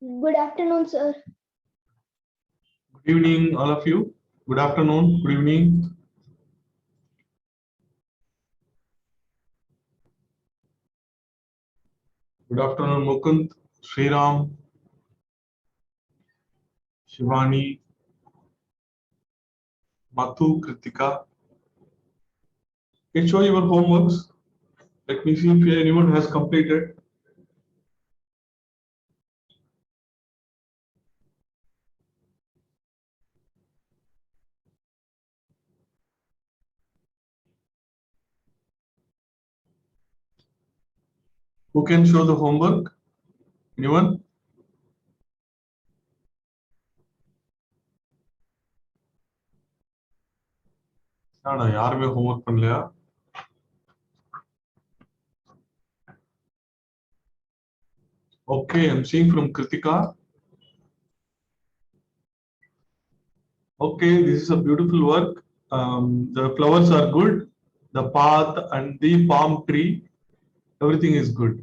Good afternoon, sir. Good evening, all of you. Good afternoon, good evening. Good afternoon, Mukund, Sriram, Shivani, Mathu, Kritika. Okay, show your homeworks. Let me see if anyone has completed. Who can show the homework? Anyone? யாருமே homework பண்ணலையா? Okay, I'm seeing from Kritika. Okay, this is a beautiful work. The flowers are good. The path and the palm tree, everything is good.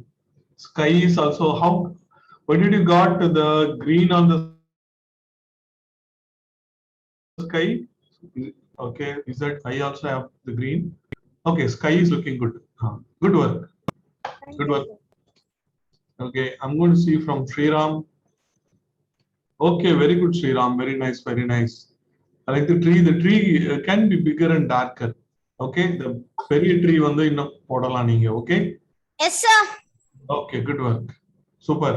Sky is also how? Why did you got the green on the sky? Okay, is that I also have the green? Okay, sky is looking good. Good work. Thank Good you, work. sir. Okay, I'm going to see from Sriram. Okay, very good, Sriram. Very nice, very nice. I like the tree. The tree can be bigger and darker. Okay, the பெரிய tree வந்து இன்னும் போடலாம் நீங்க. Okay. Yes, sir. Okay, good work. Super.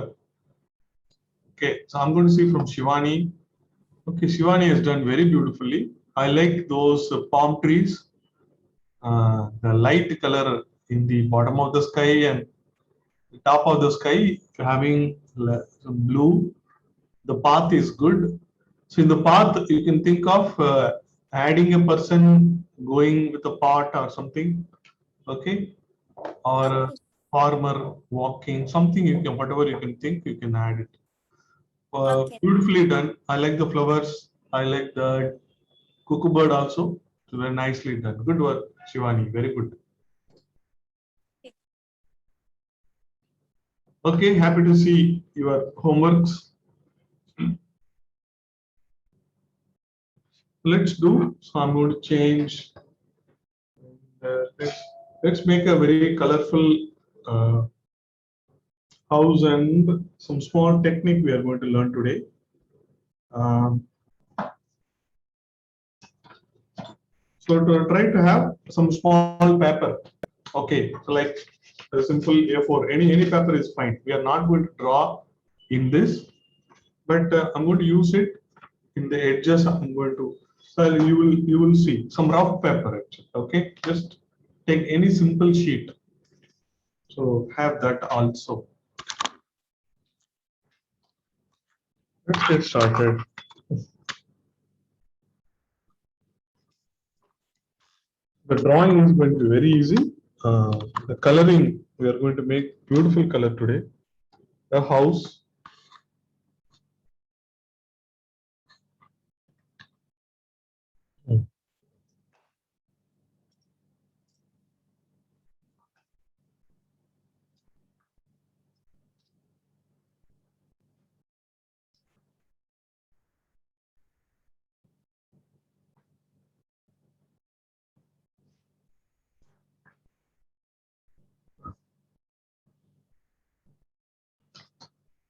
Okay, so I'm going to see from Shivani. Okay, Shivani has done very beautifully. I like those palm trees. The light color in the bottom of the sky and the top of the sky having some blue. The path is good. So in the path, you can think of adding a person going with a pot or something, okay, or a farmer walking, something you can, whatever you can think, you can add it. Okay. Beautifully done. I like the flowers. I like the cuckoo bird also. So very nicely done. Good work, Shivani. Very good. Okay, happy to see your homeworks. Let's do. So I'm going to change. Let's make a very colorful house and some small technique we are going to learn today. So to try to have some small paper. Okay, so like a simple A4, any paper is fine. We are not going to draw in this, but I'm going to use it in the edges. I'm going to. So you will see some rough paper. Actually, okay, just take any simple sheet. So have that also. Let's get started. The drawing is going to be very easy. The coloring, we are going to make beautiful color today. A house.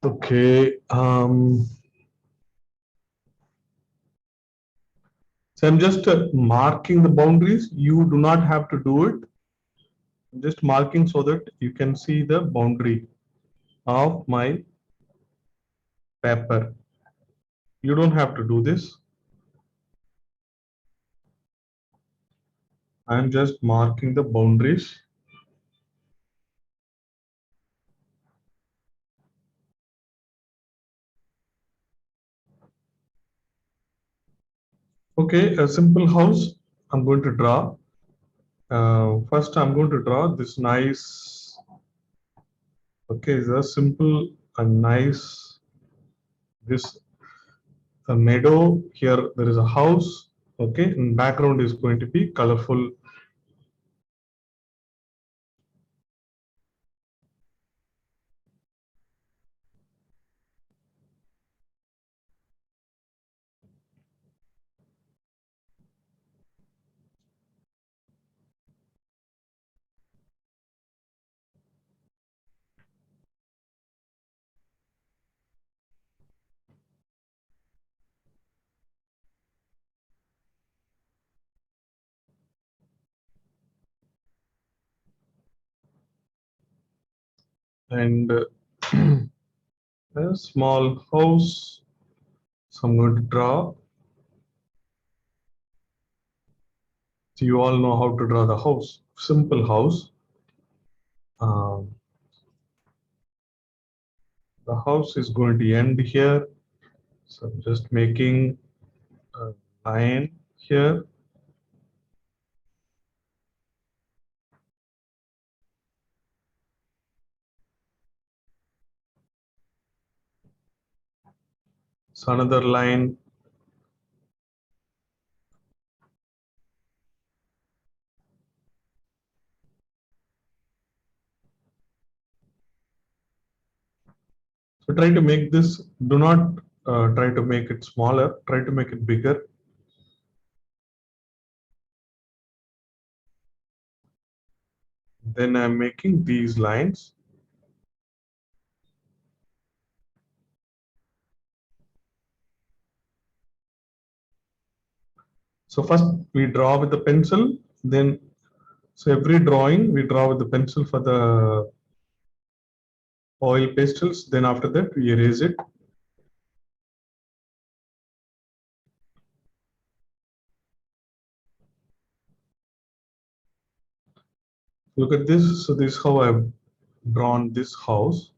Okay. So I'm just marking the boundaries. You do not have to do it. I'm just marking so that you can see the boundary of my paper. You don't have to do this. I'm just marking the boundaries. Okay, a simple house I'm going to draw. First, I'm going to draw this nice. Okay, it's a simple and nice. This a meadow. Here there is a house. Okay, and background is going to be colorful. and a small house. So I'm going to draw. So you all know how to draw the house. Simple house. The house is going to end here. So I'm just making a line here. So another line. So try to make this, do not try to make it smaller, try to make it bigger. Then I'm making these lines. So first we draw with the pencil, then so every drawing we draw with the pencil for the oil pastels, then after that we erase it. Look at this. So this is how I've drawn this house.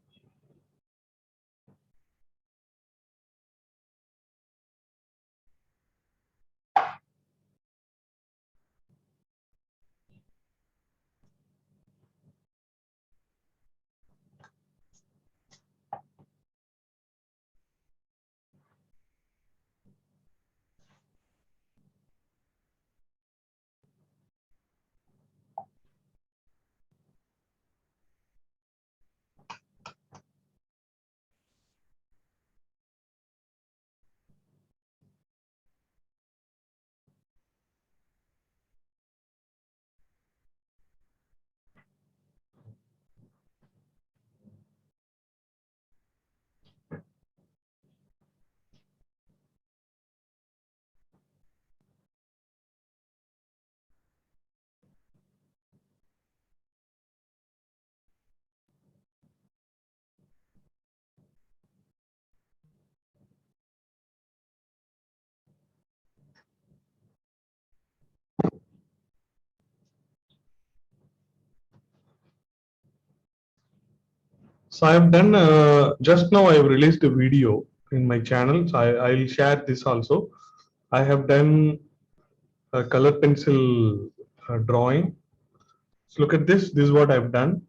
So I've done, just now I've released a video in my channel. So I'll share this also. I have done a color pencil drawing. So look at this. This is what I've done.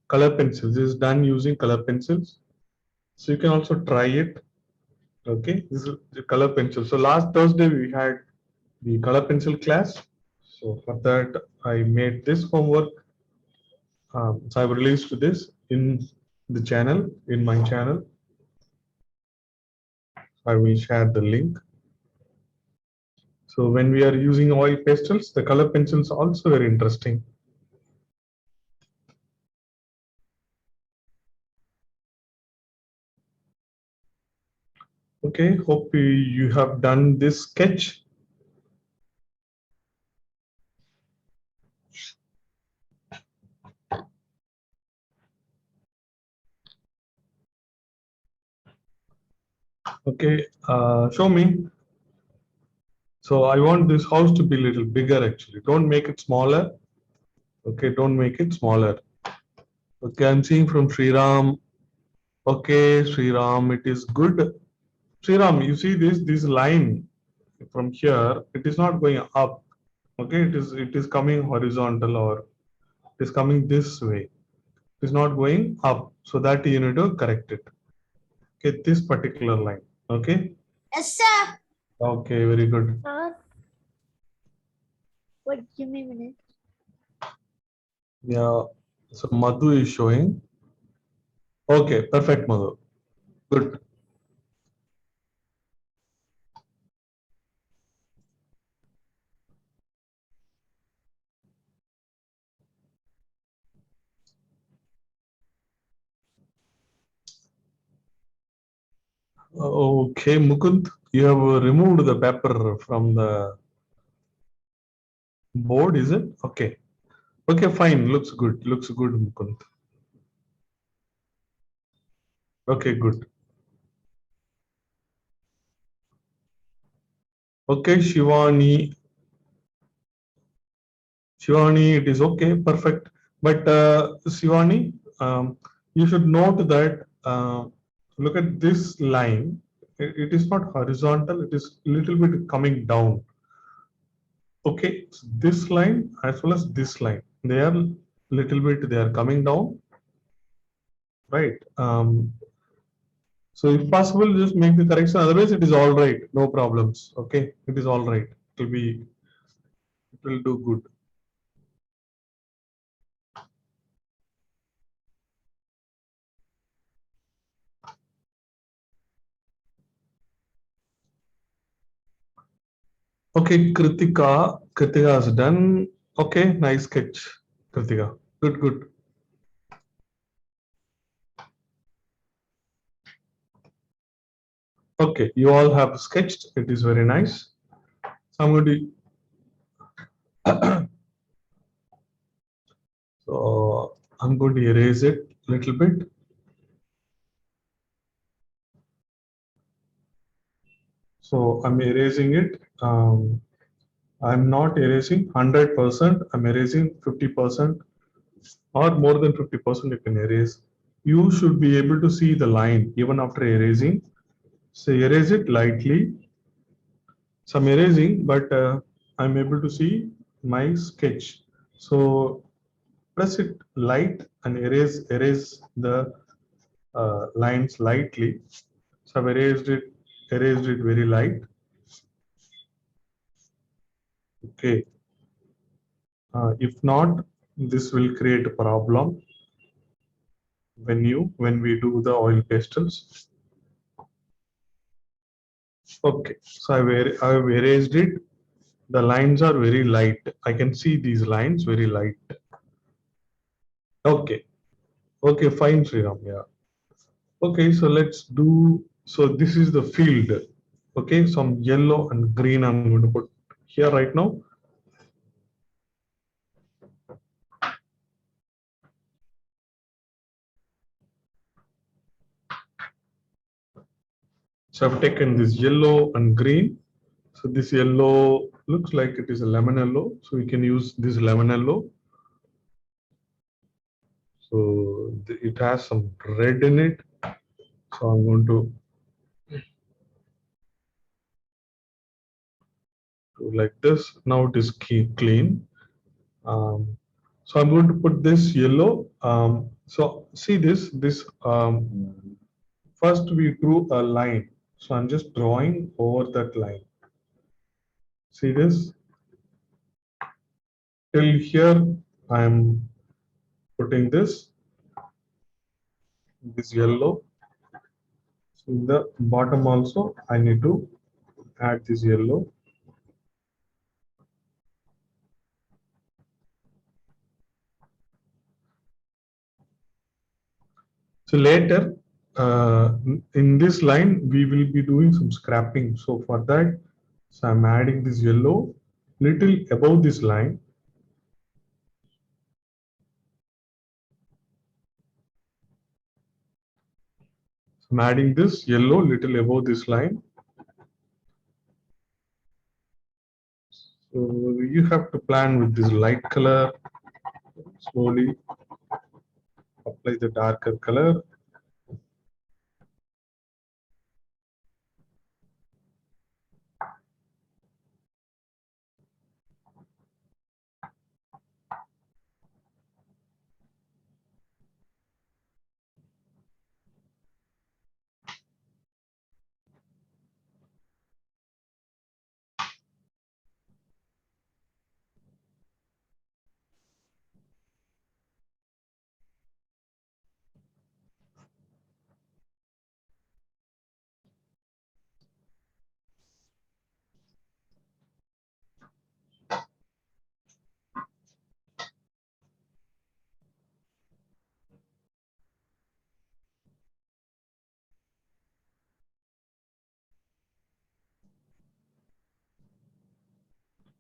Color pencils. This is done using color pencils. So you can also try it. Okay, this is the color pencil. So last Thursday we had the color pencil class. So for that I made this homework. So I've released this in the channel, in my channel. I will share the link. So when we are using oil pastels, the color pencils are also very interesting. Okay, hope you have done this sketch. Okay, show me. So I want this house to be a little bigger actually. Don't make it smaller. Okay, don't make it smaller. Okay, I'm seeing from Sriram. Okay, Sriram, it is good. Sriram, you see this line from here, it is not going up. Okay, it is coming horizontal, or it is coming this way. It is not going up. So that you need to correct it. Okay, this particular line. Okay. Yes, sir. Okay, very good. Wait, give me a minute. Yeah. So Madhu is showing. Okay, perfect, Madhu. Good. Okay, Mukund, you have removed the paper from the board, is it? Okay. Okay, fine. Looks good. Looks good, Mukund. Okay, good. Okay, Shivani. Shivani, it is okay, perfect. But Shivani, you should note that look at this line. It is not horizontal. It is a little bit coming down. Okay, so this line as well as this line, they are little bit. They are coming down, right? So if possible, just make the correction. Otherwise, it is all right. No problems. Okay, it is all right. It will be. It will do good. Okay, Kritika. Kritika has done. Okay, nice sketch, Kritika. Good, good. Okay, you all have sketched. It is very nice. Somebody. So I'm going to erase it a little bit. So I'm erasing it. I'm not erasing 100%. I'm erasing 50% or more than 50%. You can erase. You should be able to see the line even after erasing. So erase it lightly. Some erasing, but I'm able to see my sketch. So press it light and erase the lines lightly. So I've erased it very light. Okay. If not, this will create a problem when we do the oil pastels. Okay, so I've erased it. The lines are very light. I can see these lines very light. Okay, okay, fine, Sriram. Yeah. Okay, so let's do. So this is the field. Okay, some yellow and green I'm going to put here right now. So I've taken this yellow and green. So this yellow looks like it is a lemon yellow. So we can use this lemon yellow. So it has some red in it. So I'm going to do like this. Now it is clean. So I'm going to put this yellow. So see this. First we drew a line. So I'm just drawing over that line. See this? Till here I'm putting this yellow. So in the bottom also I need to add this yellow. So later, in this line, we will be doing some scrapping. So for that, so I'm adding this yellow little above this line. So I'm adding this yellow little above this line. So you have to plan with this light color. Slowly apply the darker color.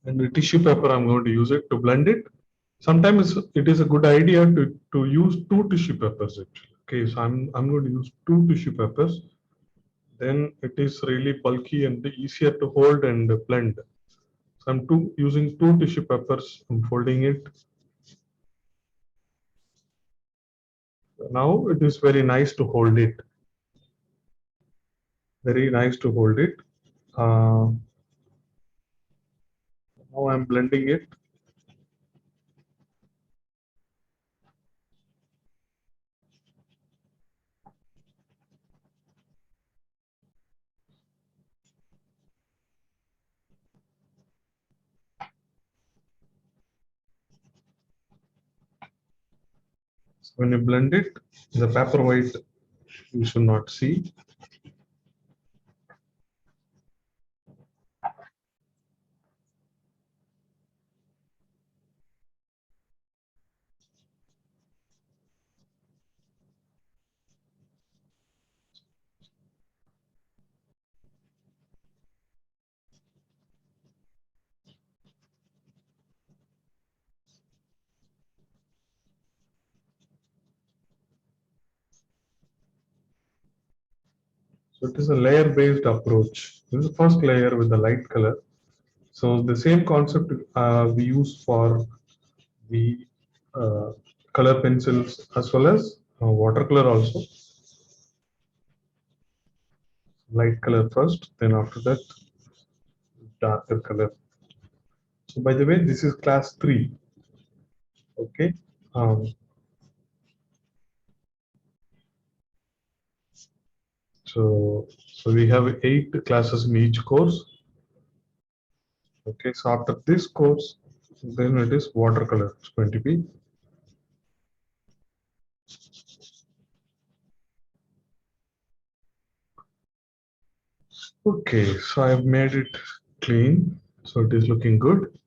And the tissue paper, I'm going to use it to blend it. Sometimes it is a good idea to use two tissue papers actually. Okay, so I'm going to use 2 tissue papers. Then it is really bulky and easier to hold and blend. So I'm using 2 tissue papers. I'm folding it. Now it is very nice to hold it. Very nice to hold it. Now I'm blending it. So when you blend it, the paper white you should not see. So it is a layer-based approach. This is the first layer with the light color. So the same concept we use for the color pencils as well as watercolor also. Light color first, then after that darker color. So by the way, this is class 3. Okay. So we have 8 classes in each course. Okay, so after this course, then it is watercolor. It's going to be. Okay, so I've made it clean. So it is looking good.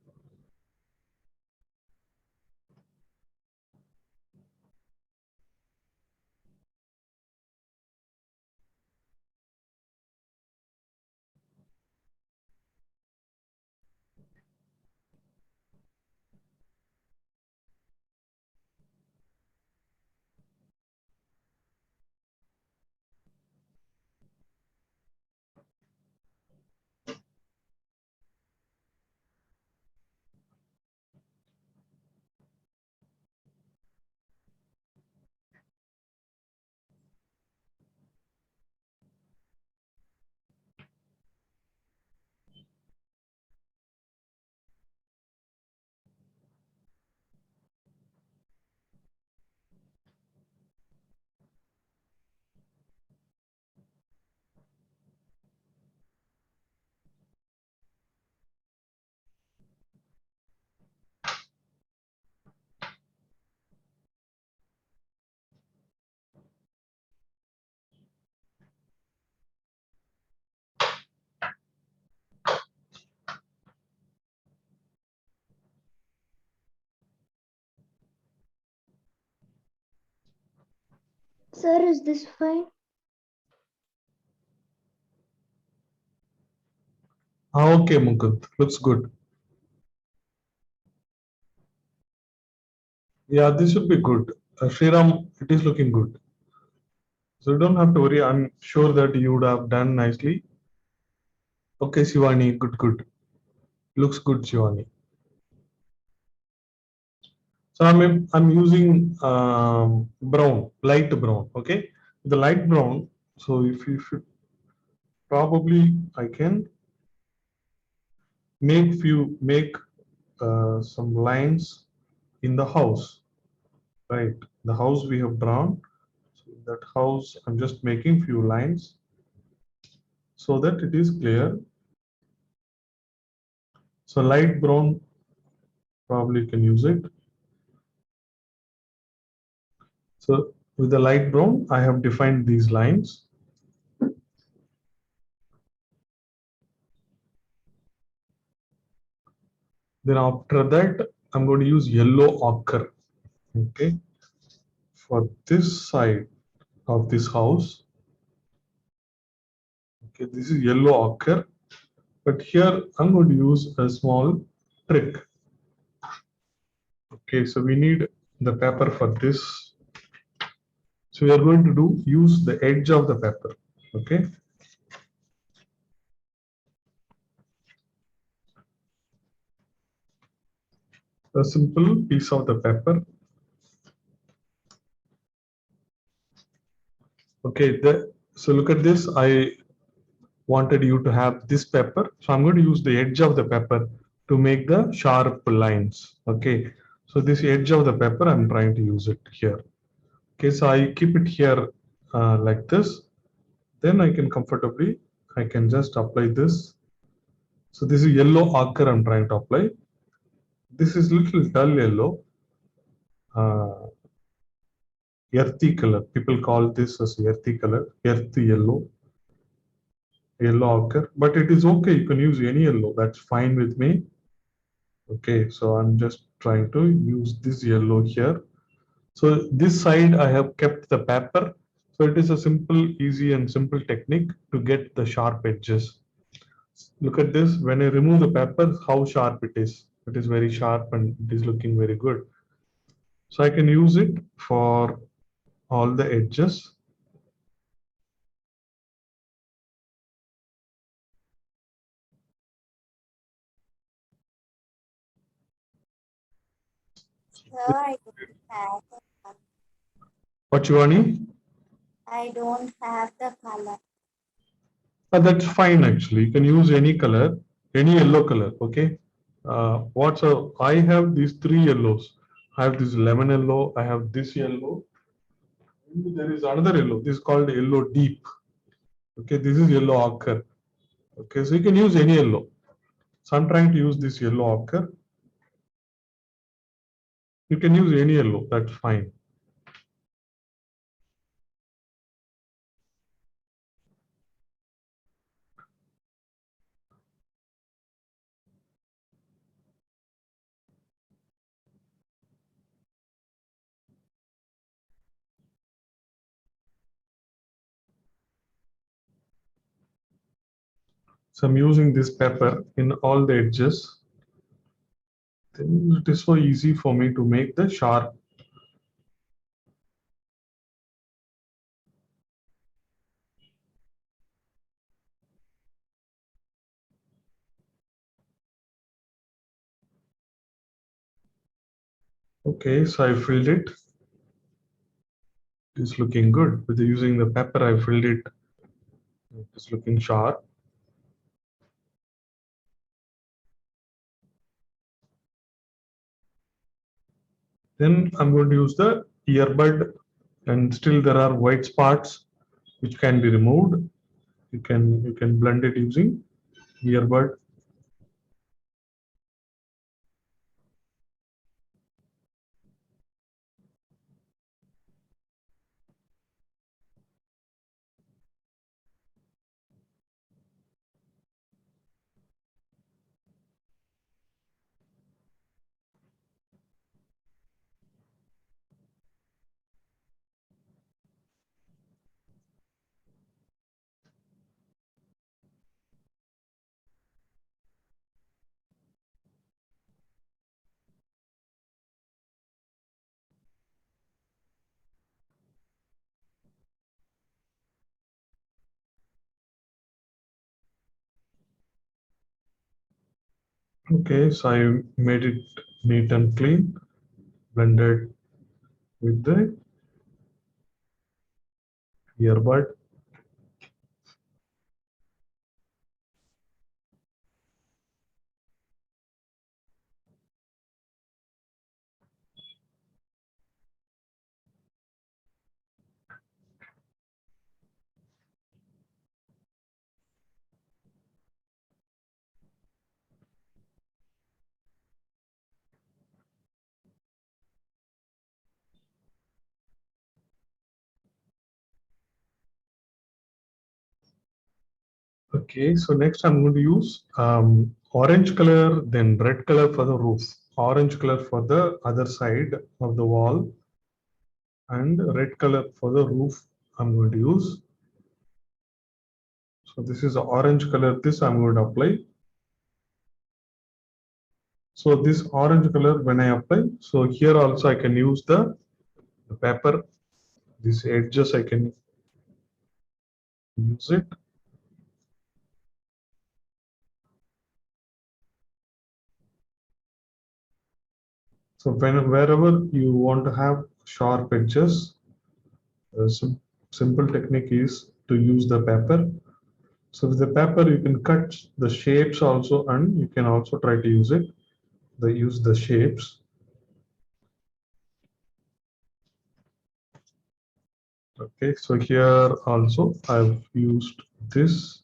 Sir, is this fine? Okay, Mukund, looks good. Yeah, this should be good. Shriram, it is looking good. So you don't have to worry. I'm sure that you would have done nicely. Okay, Shivani, good, good. Looks good, Shivani. So I'm using brown, light brown. Okay, the light brown. So if you should probably I can make some lines in the house, right? The house we have drawn. So that house, I'm just making few lines so that it is clear. So light brown, probably can use it. So with the light brown, I have defined these lines. Then after that, I'm going to use yellow ochre. Okay, for this side of this house. Okay, this is yellow ochre, but here I'm going to use a small trick. Okay, so we need the paper for this. So we are going to use the edge of the paper. Okay. A simple piece of the paper. Okay, so look at this. I wanted you to have this paper. So I'm going to use the edge of the paper to make the sharp lines. Okay, so this edge of the paper, I'm trying to use it here. Okay, so I keep it here like this. Then I can comfortably, I can just apply this. So this is yellow ochre I'm trying to apply. This is little dull yellow. Earthy color. People call this as earthy color, earthy yellow, yellow ochre. But it is okay. You can use any yellow. That's fine with me. Okay, so I'm just trying to use this yellow here. So this side I have kept the paper. So it is a simple, easy and simple technique to get the sharp edges. Look at this. When I remove the paper, how sharp it is. It is very sharp and it is looking very good. So I can use it for all the edges. Sir, I don't have the color. What you want? I don't have the color. That's fine actually. You can use any color, any yellow color. Okay. I have these three yellows. I have this lemon yellow. I have this yellow. And there is another yellow. This is called yellow deep. Okay. This is yellow ochre. Okay. So you can use any yellow. So I'm trying to use this yellow ochre. You can use any yellow. That's fine. So I'm using this paper in all the edges. Then it is so easy for me to make the sharp. Okay, so I filled it. It's looking good. With using the paper, I filled it. It's looking sharp. Then I'm going to use the earbud, and still there are white spots which can be removed. You can blend it using earbud. Okay, so I made it neat and clean, blended with the earbud. Okay, so next I'm going to use orange color, then red color for the roof, orange color for the other side of the wall, and red color for the roof I'm going to use. So this is the orange color, this I'm going to apply. So this orange color when I apply, so here also I can use the paper These edges I can use it. So wherever you want to have sharp edges, simple technique is to use the paper. So with the paper, you can cut the shapes also, and you can also try to use it. Use the shapes. Okay, so here also I've used this.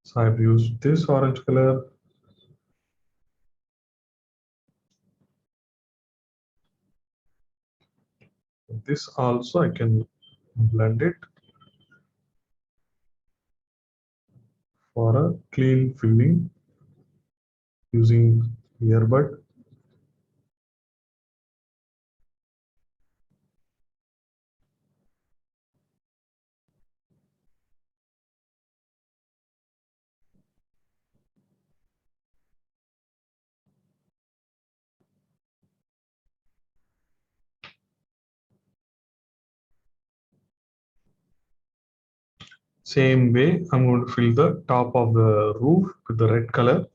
So I've used this orange color. This also I can blend it for a clean filling using earbud. Same way, I'm going to fill the top of the roof with the red color.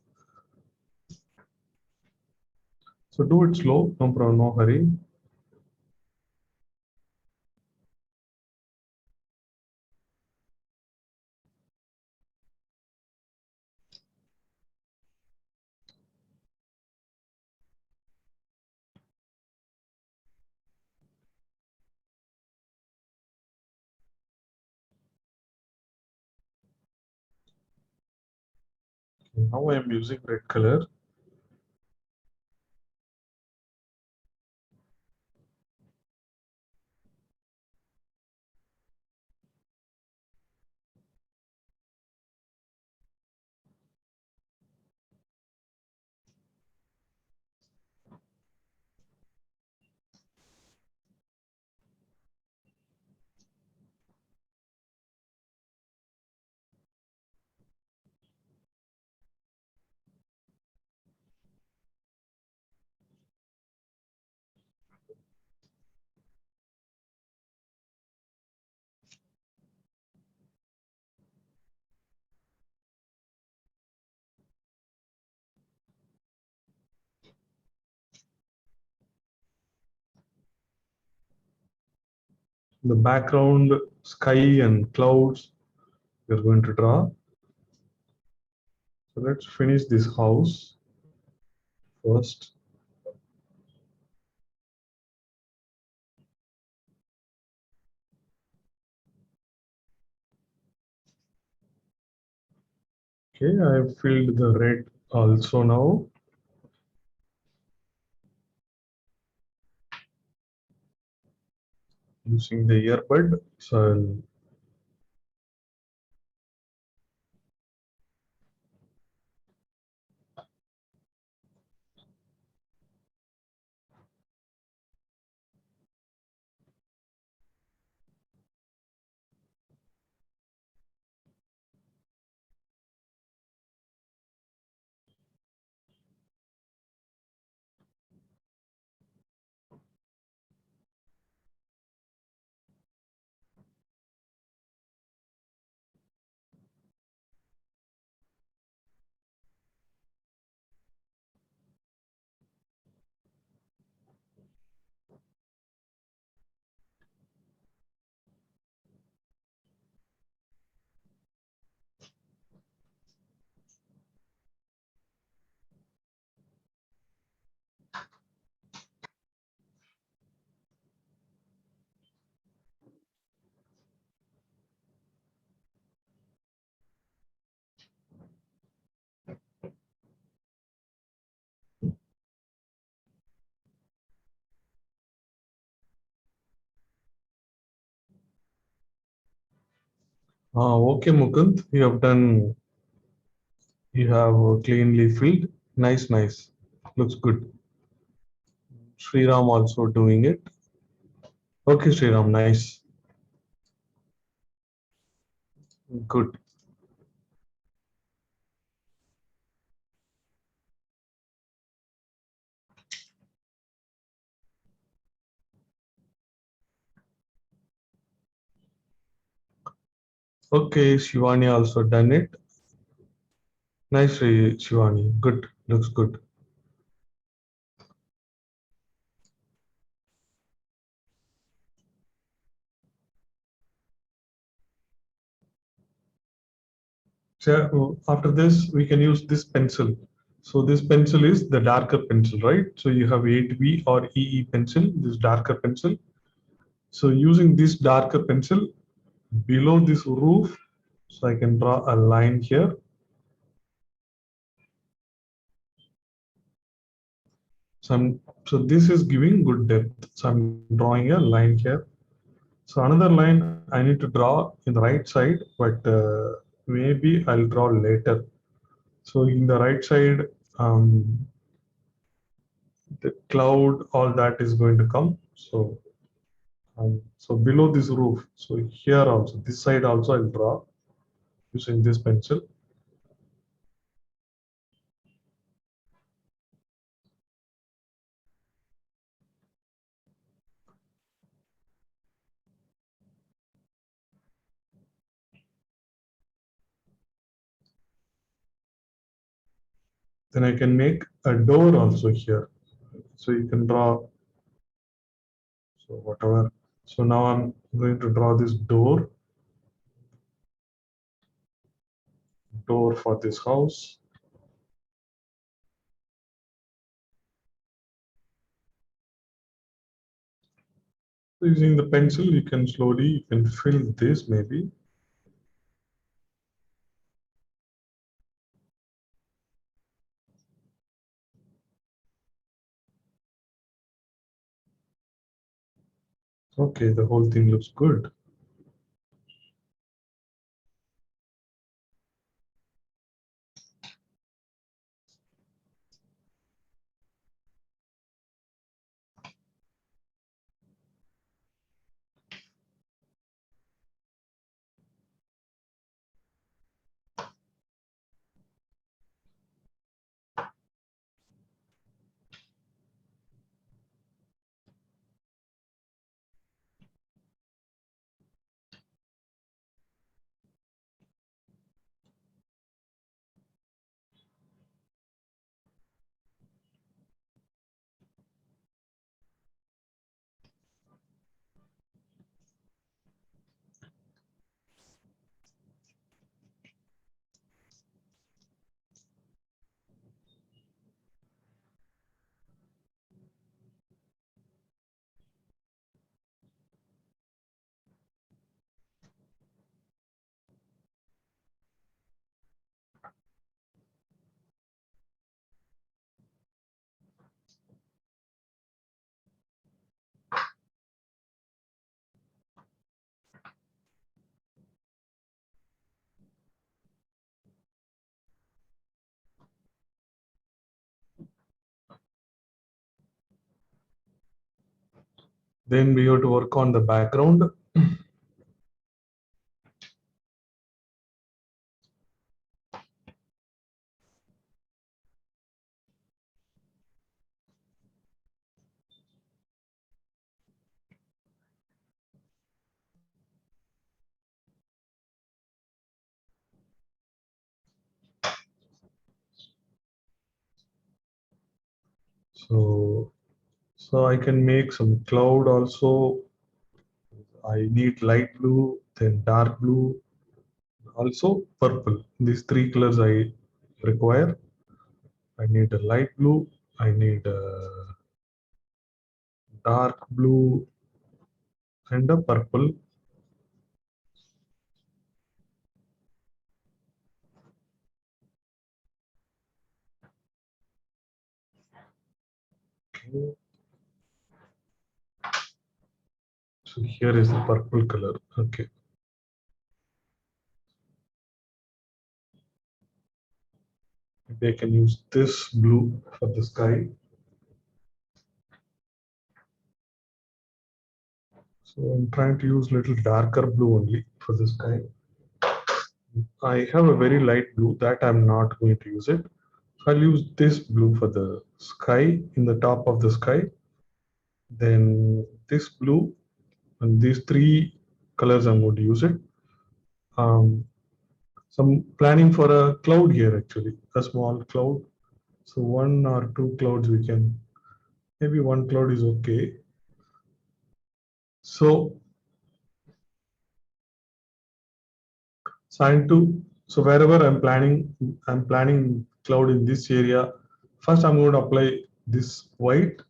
So do it slow, no problem, no hurry. Now I am using red color. The background, sky and clouds, we're going to draw. So let's finish this house first. Okay, I have filled the red also now. Using the earbud. So I'll okay, Mukund, you have done. You have cleanly filled. Nice, nice. Looks good. Sriram also doing it. Okay, Sriram, nice. Good. Okay, Shivani also done it. Nice, Shivani. Good. Looks good. So after this, we can use this pencil. So this pencil is the darker pencil, right? So you have 8B or EE pencil, this darker pencil. So using this darker pencil below this roof, so I can draw a line here. So this is giving good depth. So I'm drawing a line here. So another line I need to draw in the right side, but maybe I'll draw later. So in the right side, the cloud, all that is going to come. So below this roof, so here also, this side also I'll draw using this pencil. Then I can make a door also here. So you can draw, so whatever. So now I'm going to draw this door for this house. Using the pencil, you can slowly, you can fill this maybe. Okay, the whole thing looks good. Then we have to work on the background. So I can make some cloud also. I need light blue, then dark blue, also purple. These three colors I require. I need a light blue, I need a dark blue, and a purple. Okay. So here is the purple color. Okay. Maybe I can use this blue for the sky. So I'm trying to use little darker blue only for this sky. I have a very light blue that I'm not going to use it. So I'll use this blue for the sky in the top of the sky. Then this blue and these three colors I'm going to use it. Some planning for a cloud here actually, a small cloud. So one or two clouds we can, maybe one cloud is okay. So sign to, so wherever I'm planning cloud in this area. First, I'm going to apply this white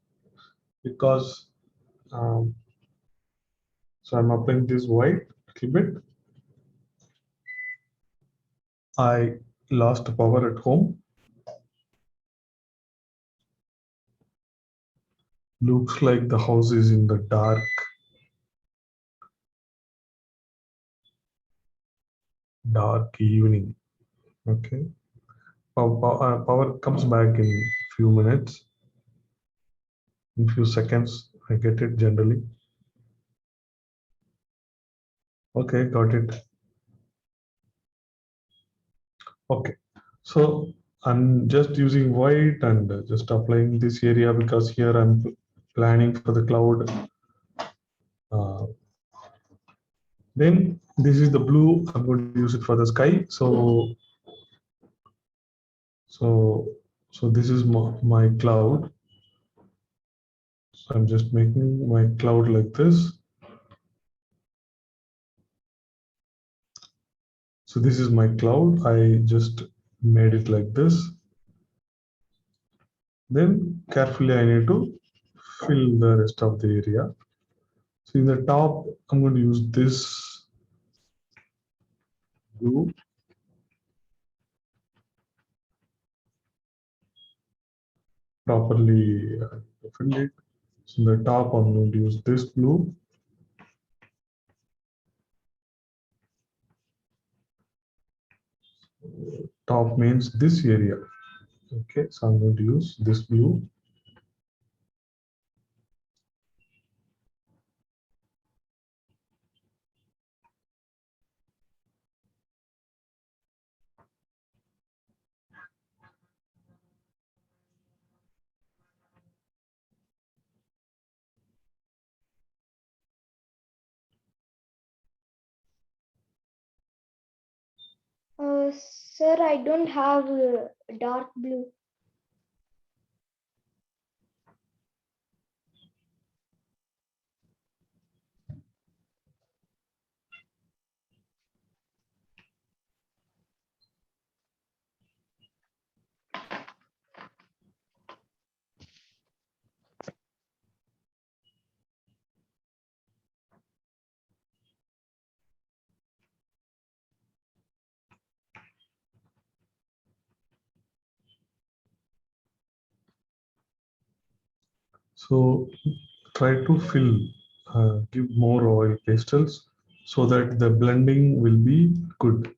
because, so I'm applying this white a little bit. I lost power at home. Looks like the house is in the dark. Dark evening. Okay. Power comes back in few minutes. In few seconds, I get it generally. Okay, got it. Okay, so I'm just using white and just applying this area because here I'm planning for the cloud. Then this is the blue. I'm going to use it for the sky. So this is my cloud. So I'm just making my cloud like this. So this is my cloud. I just made it like this. Then carefully I need to fill the rest of the area. So in the top, I'm going to use this blue. Properly fill it. So in the top, I'm going to use this blue. Top means this area. Okay, so I'm going to use this blue. Sir, I don't have dark blue. So try to fill, give more oil pastels so that the blending will be good.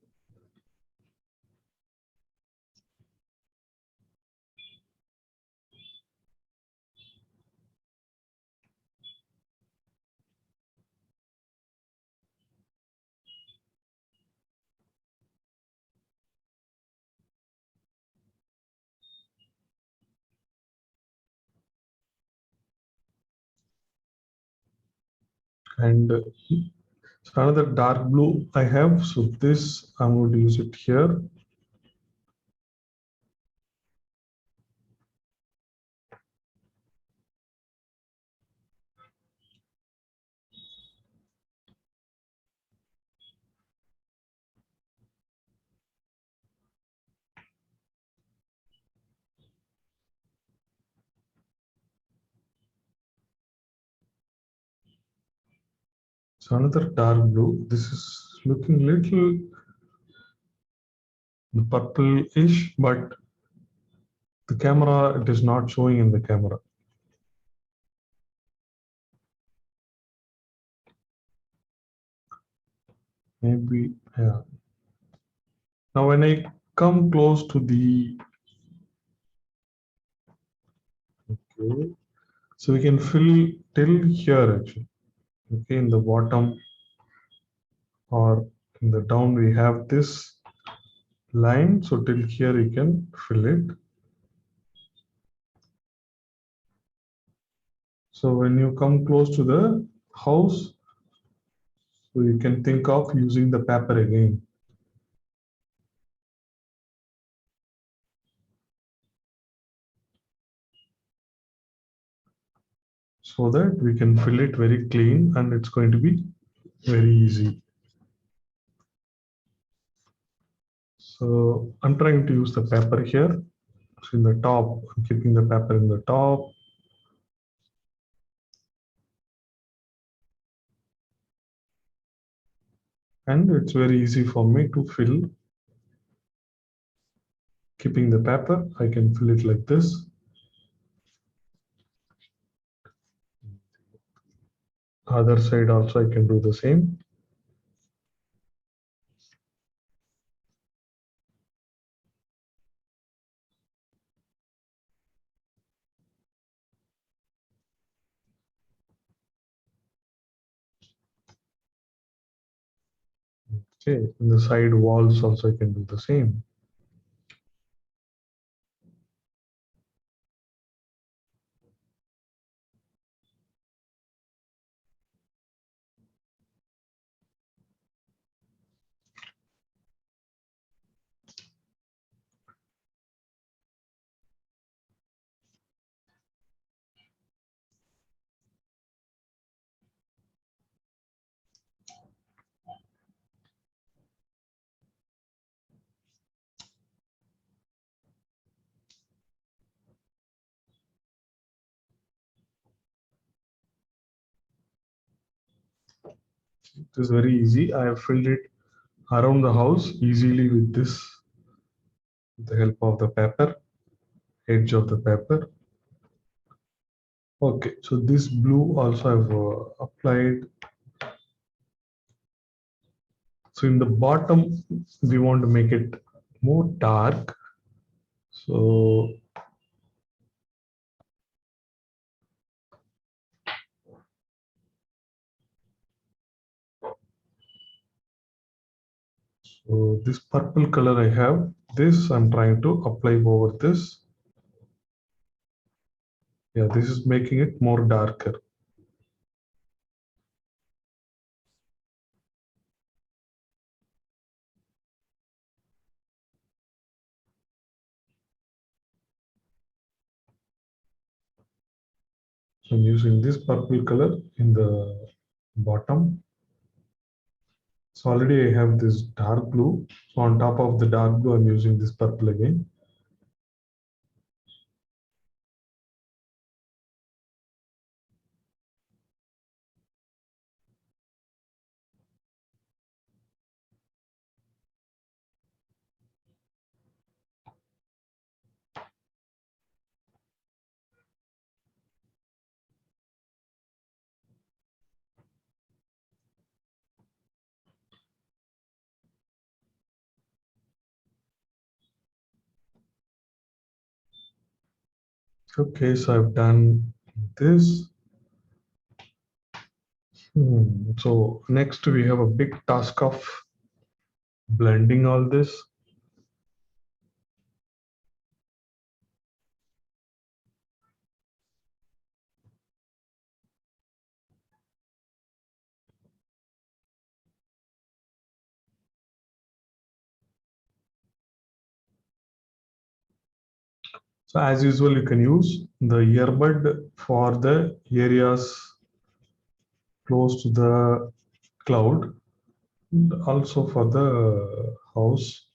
And so another dark blue I have. So this I'm going to use it here. So another dark blue. This is looking little purple-ish, but the camera, it is not showing in the camera. Maybe, yeah. Now when I come close to the, okay, so we can fill till here actually. Okay, in the bottom or in the down we have this line, so till here you can fill it. So when you come close to the house, so you can think of using the paper again. So that we can fill it very clean and it's going to be very easy. So I'm trying to use the paper here. So in the top, I'm keeping the paper in the top. And it's very easy for me to fill. Keeping the paper, I can fill it like this. Other side also I can do the same. Okay, in the side walls also I can do the same. It is very easy. I have filled it around the house easily with this, with the help of the paper, edge of the paper. Okay, so this blue also I've applied. So in the bottom, we want to make it more dark. So this purple color I have, this I'm trying to apply over this. Yeah, this is making it more darker. So I'm using this purple color in the bottom. So already I have this dark blue. So on top of the dark blue, I'm using this purple again. Okay, so I've done this. So next we have a big task of blending all this. So as usual, you can use the earbud for the areas close to the cloud, and also for the house.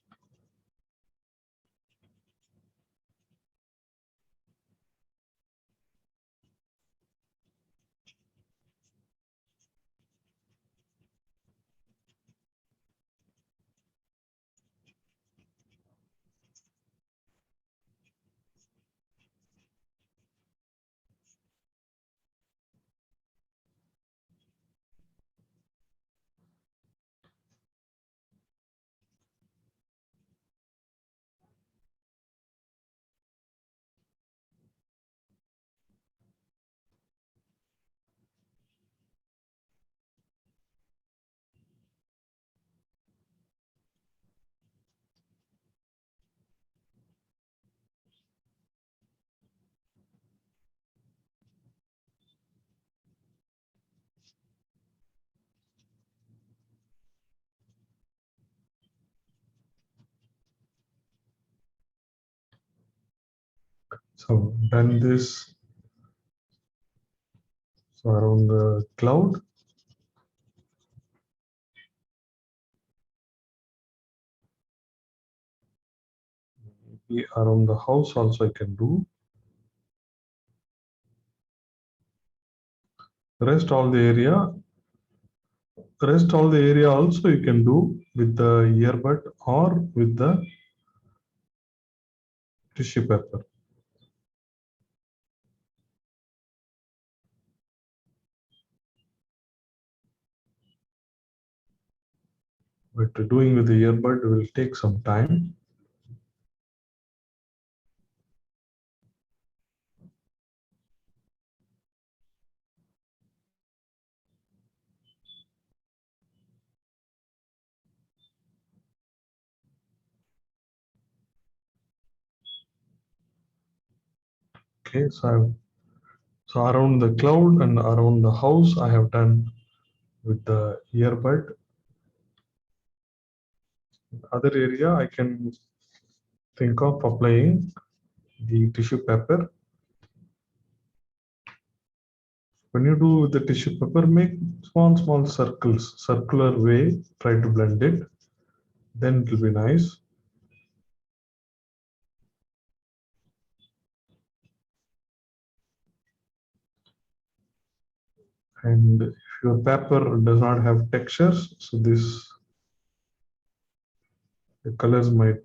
So done this. So around the cloud. Maybe around the house also I can do. Rest all the area also you can do with the earbud or with the tissue paper. But doing with the earbud will take some time. Okay, so around the cloud and around the house I have done with the earbud. Other area I can think of applying the tissue paper. When you do the tissue paper, make small circles, circular way, try to blend it. Then it will be nice. And if your paper does not have textures, so the colors might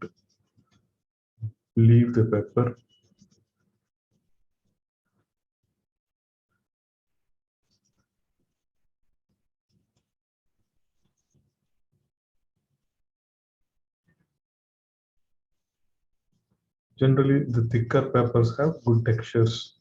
leave the paper. Generally, the thicker papers have good textures.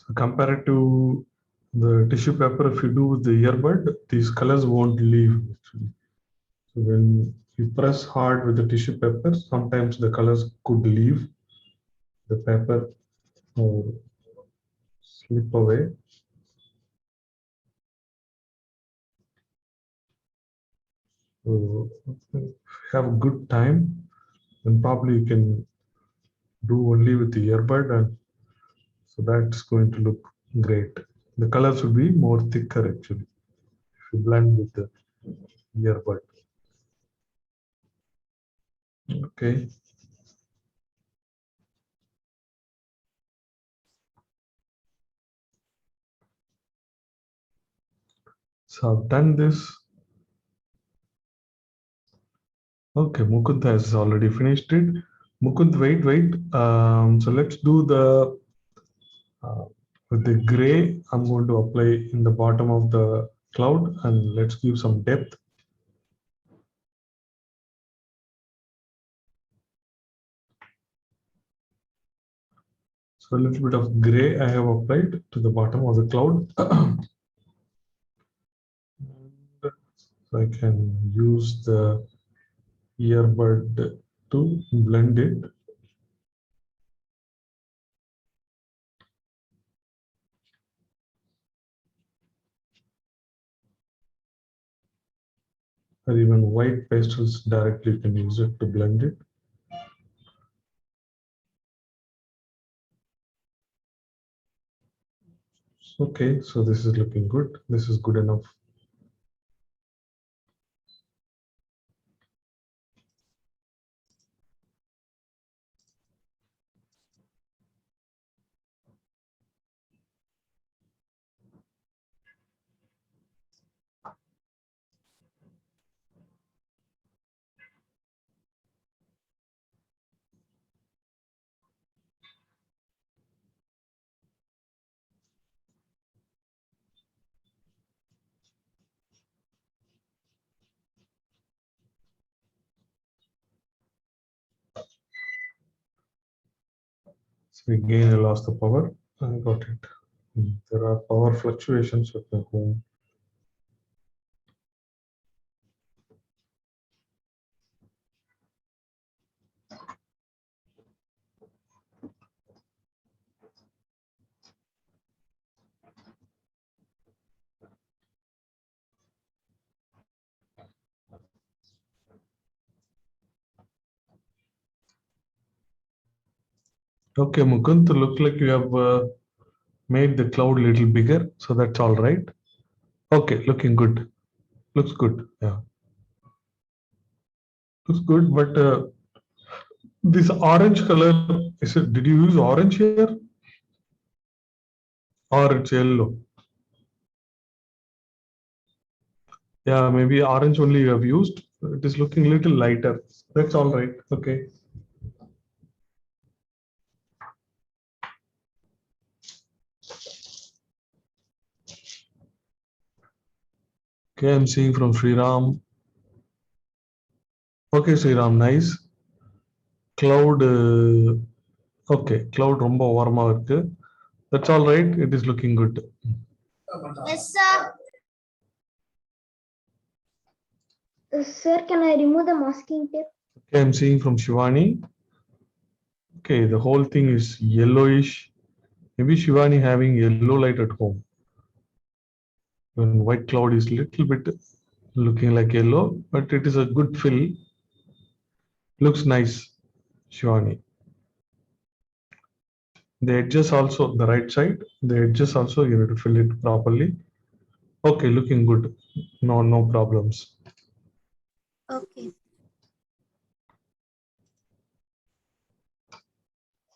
So compared to the tissue paper, if you do with the earbud, these colors won't leave actually. So when you press hard with the tissue paper, sometimes the colors could leave the paper or slip away. So if you have a good time, then probably you can do only with the earbud, and so that's going to look great. The colors will be more thicker actually if you blend with the earbud. Okay. So I've done this. Okay, Mukund has already finished it. Mukund, wait. So let's do the with the gray. I'm going to apply in the bottom of the cloud, and let's give some depth. So a little bit of gray I have applied to the bottom of the cloud. So I can use the earbud to blend it. Or even white pastels directly you can use it to blend it. Okay, so this is looking good. This is good enough. So again, I lost the power. I got it. There are power fluctuations at my home. Okay, Mukund, look like you have made the cloud a little bigger, so that's all right. Okay, looking good. Looks good. Yeah, looks good. But this orange color, is it? Did you use orange here, or it's yellow? Yeah, maybe orange only you have used. It is looking a little lighter. That's all right. Okay. Okay, I'm seeing from Sriram. Okay, Sriram, nice. Cloud, okay, cloud ரொம்ப warm இருக்கு. That's all right. It is looking good. Yes, sir. Sir, can I remove the masking tape? Okay, I'm seeing from Shivani. Okay, the whole thing is yellowish. Maybe Shivani having yellow light at home. When white cloud is little bit looking like yellow, but it is a good fill. Looks nice, Shivani. The edges also, the right side, the edges also you need to fill it properly. Okay, looking good. No problems. Okay.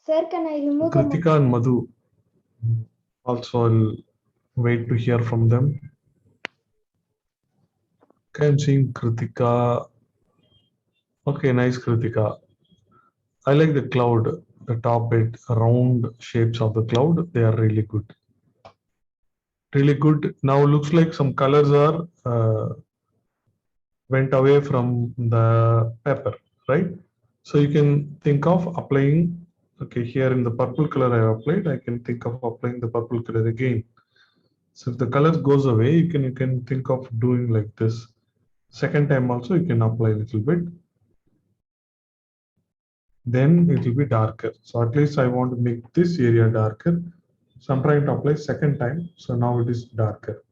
Sir, can I remove the Kritika and Madhu. Also, I'll wait to hear from them. Okay, I'm seeing Kritika. Okay, nice Kritika. I like the cloud, the top bit, round shapes of the cloud. They are really good. Really good. Now looks like some colors are went away from the paper, right? So you can think of applying, okay, here in the purple color I have applied, I can think of applying the purple color again. So if the color goes away, you can think of doing like this. Second time also you can apply a little bit. Then it will be darker. So at least I want to make this area darker. So I'm trying to apply second time. So now it is darker.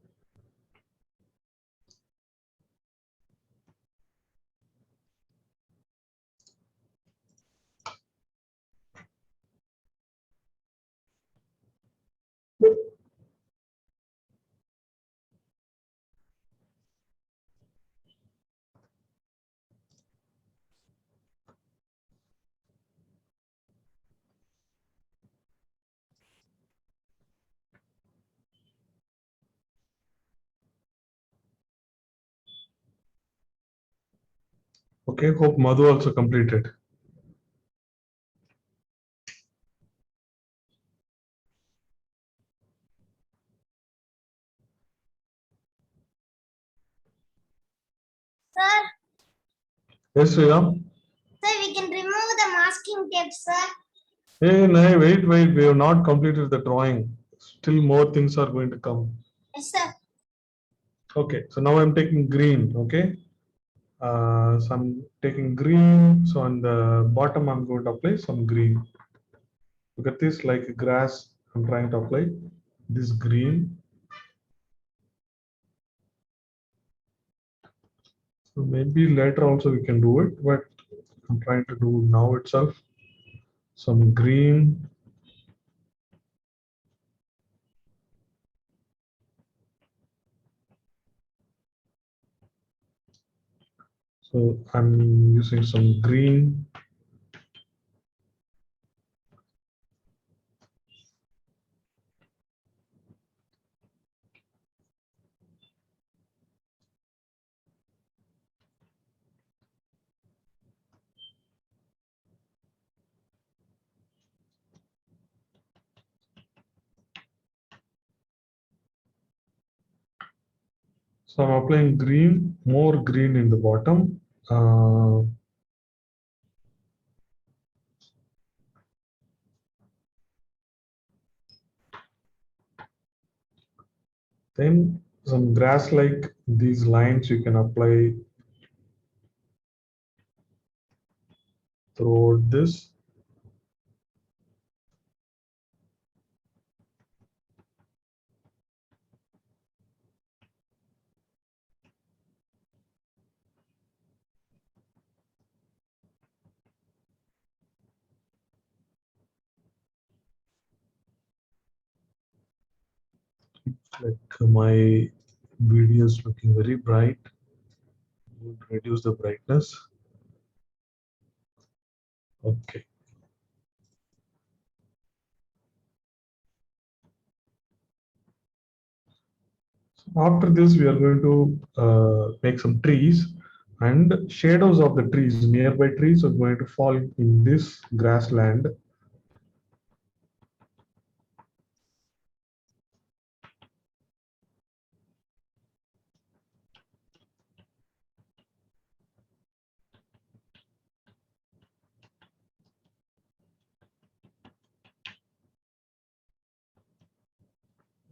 Okay, hope Madhu also completed. Sir, Yes, Sriram. sir, we can remove the masking tape, sir. Hey, no, wait, we have not completed the drawing. Still more things are going to come. Yes, sir. Okay, so now I'm taking green, okay? So I'm taking green. So on the bottom, I'm going to apply some green. Look at this, like grass. I'm trying to apply this green. So maybe later also we can do it, but I'm trying to do now itself. Some green. So I'm using some green. So I'm applying green, more green in the bottom. Then some grass like these lines you can apply throughout this. Like my video is looking very bright. Would reduce the brightness. Okay. So after this, we are going to make some trees, and shadows of the trees, nearby trees, are going to fall in this grassland.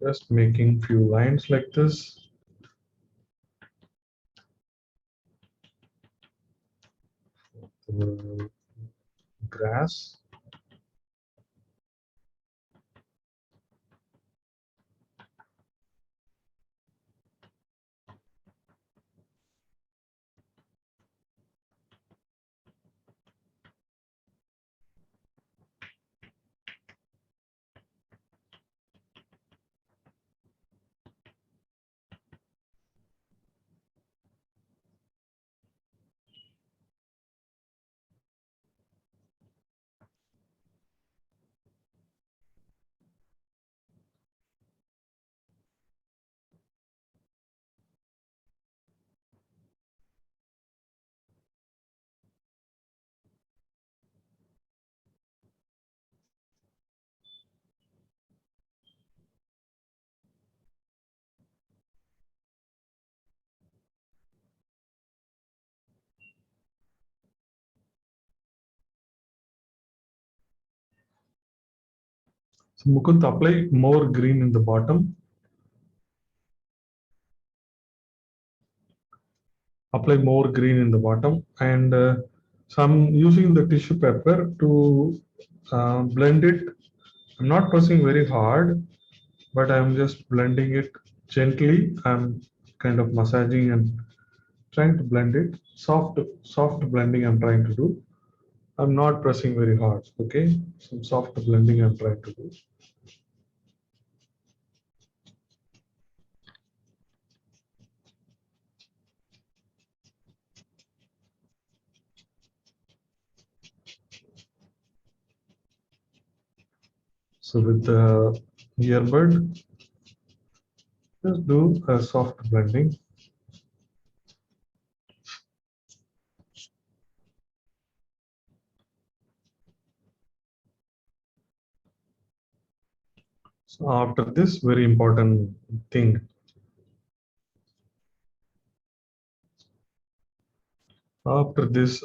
Just making few lines like this. Grass. So Mukund, apply more green in the bottom. Apply more green in the bottom, and so I'm using the tissue paper to blend it. I'm not pressing very hard, but I'm just blending it gently. I'm kind of massaging and trying to blend it. Soft blending I'm trying to do. I'm not pressing very hard. Okay, some soft blending I'm trying to do. So with the earbud, just do a soft blending. So after this, very important thing. After this,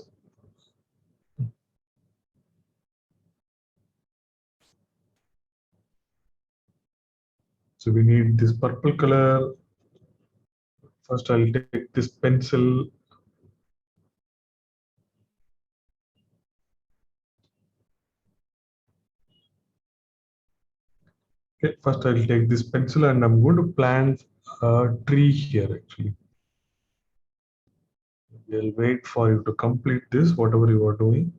so we need this purple color. First, I'll take this pencil. Okay, first I'll take this pencil and I'm going to plant a tree here actually. We'll wait for you to complete this, whatever you are doing.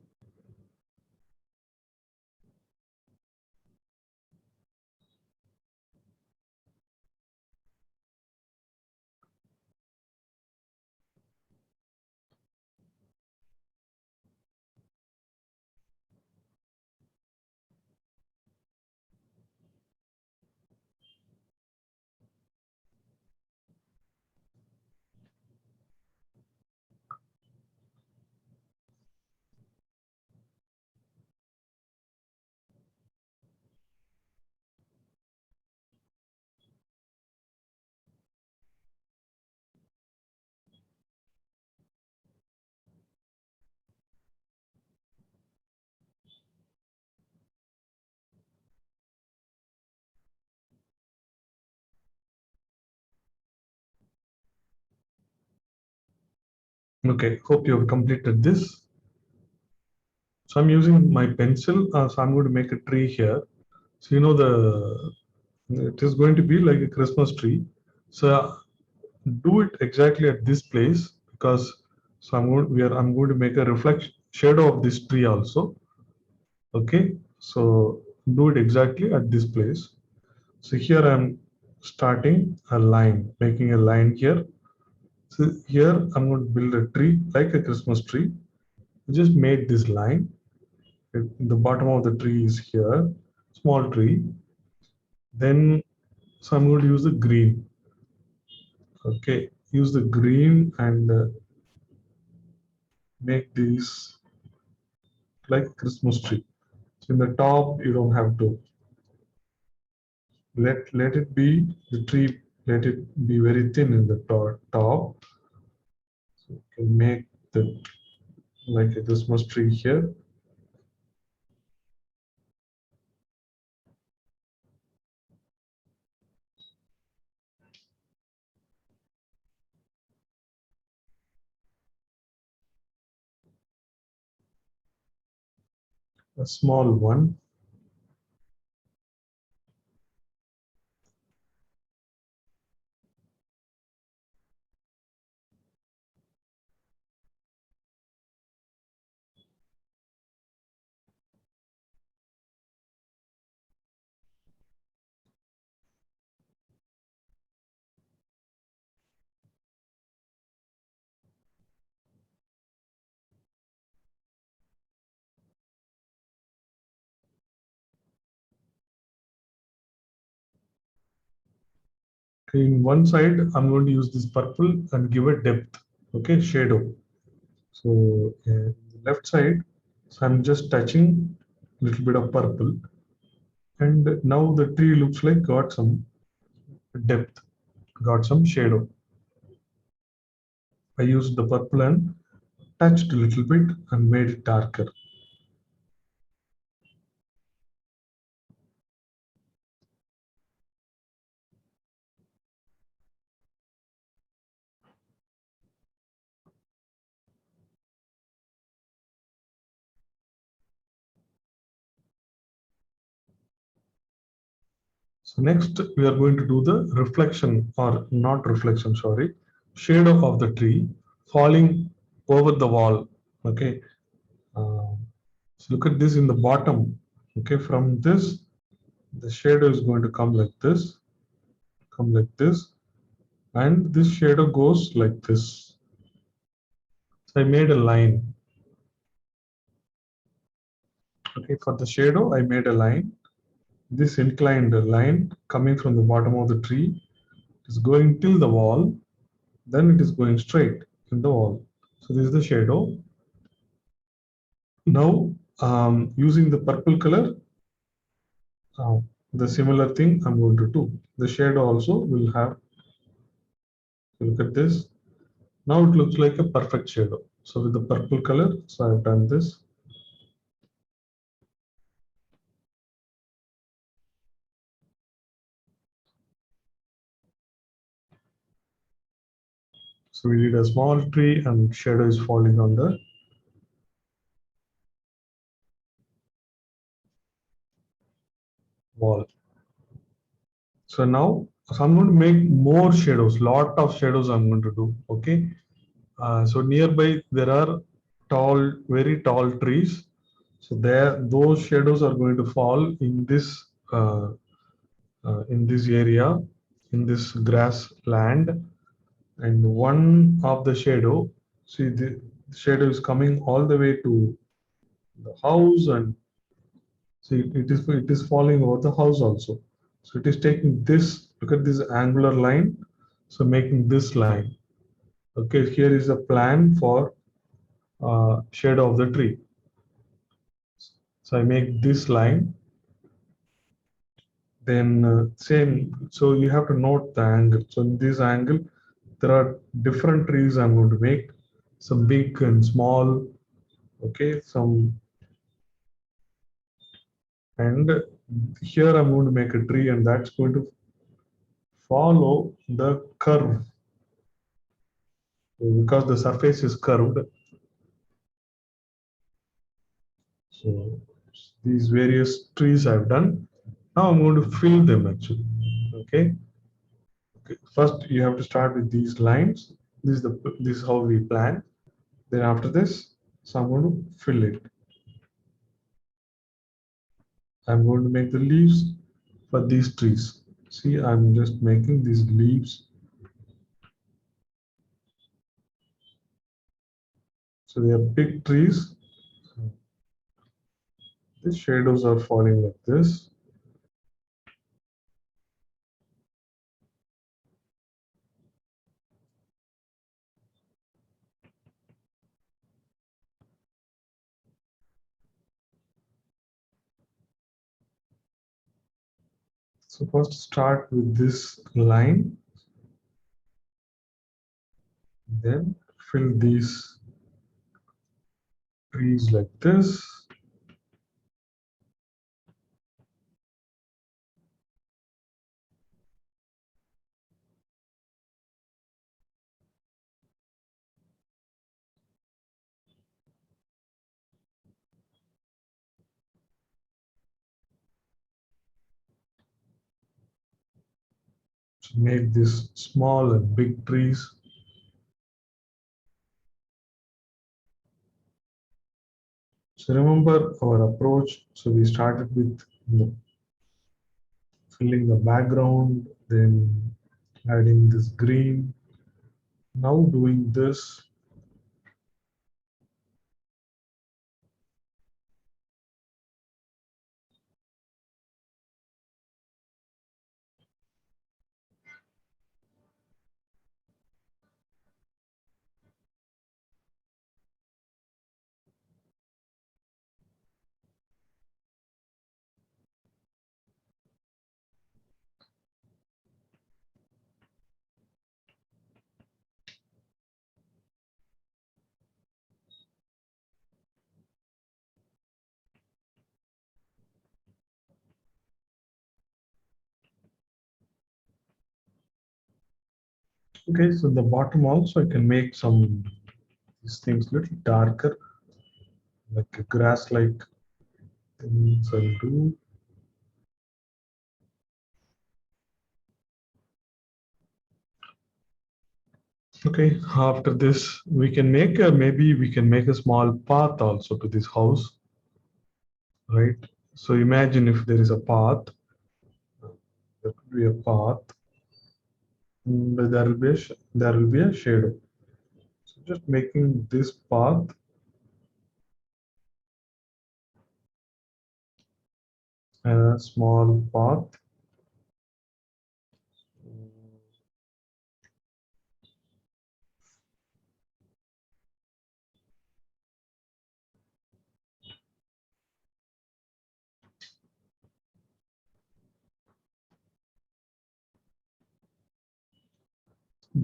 Okay, hope you have completed this. So I'm using my pencil. So I'm going to make a tree here. So it is going to be like a Christmas tree. So do it exactly at this place, because so I'm going to make a reflection shadow of this tree also. Okay, so do it exactly at this place. So here I'm starting a line, making a line here. So here I'm going to build a tree like a Christmas tree. Just made this line. The bottom of the tree is here, small tree. Then so I'm going to use the green. Okay, use the green and make this like Christmas tree. So in the top, you don't have to let it be the tree. Let it be very thin in the top. So you can make the like a Christmas tree here. A small one. In one side, I'm going to use this purple and give a depth. Okay, shadow. So left side, so I'm just touching a little bit of purple, and now the tree looks like got some depth, got some shadow. I used the purple and touched a little bit and made it darker. So next we are going to do the reflection, or not reflection, sorry, shadow of the tree falling over the wall. Okay, so look at this in the bottom. Okay, from this, the shadow is going to come like this, and this shadow goes like this. So I made a line. Okay, for the shadow, I made a line. This inclined line coming from the bottom of the tree is going till the wall, then it is going straight in the wall. So this is the shadow. Now, using the purple color, uh, the similar thing I'm going to do. The shadow also will have, look at this. Now it looks like a perfect shadow. So with the purple color, so I've done this. So we did a small tree and shadow is falling on the wall. So now, so I'm going to make more shadows, lot of shadows I'm going to do. Okay. So nearby there are tall, very tall trees. So there, those shadows are going to fall in this area, in this grass land, and one of the shadow. See, the shadow is coming all the way to the house, and see it is falling over the house also. So it is taking this. Look at this angular line. So making this line. Okay, here is a plan for shadow of the tree. So I make this line, then same. So you have to note the angle. So in this angle, there are different trees I'm going to make, some big and small. Okay, and here I'm going to make a tree, and that's going to follow the curve. because the surface is curved. So these various trees I've done. Now I'm going to fill them actually. Okay. Okay. First, you have to start with these lines. This is how we plan. Then after this, so I'm going to fill it. I'm going to make the leaves for these trees. See, I'm just making these leaves. So they are big trees. The shadows are falling like this. So first start with this line, then fill these trees like this. To make these small and big trees. So remember our approach. So we started with filling the background, then adding this green. Now doing this. Okay, so the bottom also I can make some these things little darker, like a grass-like things I'll do. Okay, after this, we can make maybe we can make a small path also to this house, right? So imagine if there is a path, there could be a path, but there will be a shadow. So just making this path and a small path.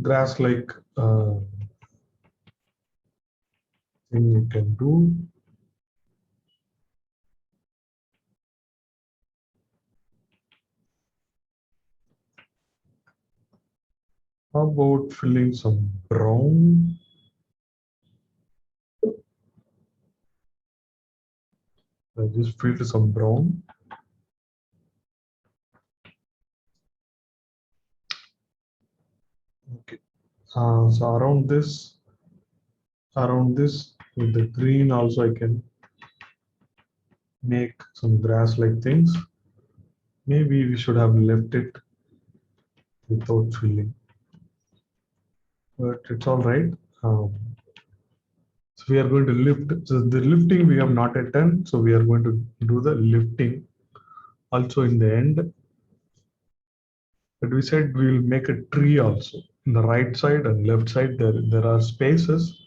Grass-like thing you can do. How about filling some brown? I just filled some brown. Okay. So around this with the green also I can make some grass-like things. Maybe we should have left it without filling, but it's all right. So we are going to lift. So the lifting we have not yet done. So we are going to do the lifting also in the end. But we said we will make a tree also. In the right side and left side, there are spaces.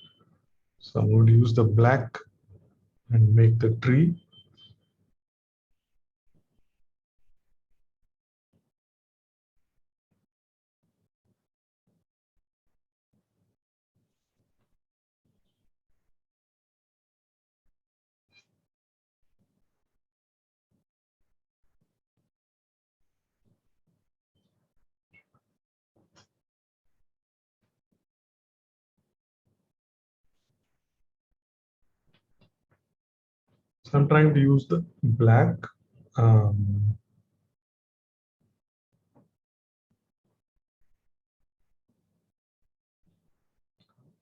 So I'm going to use the black and make the tree. So I'm trying to use the black.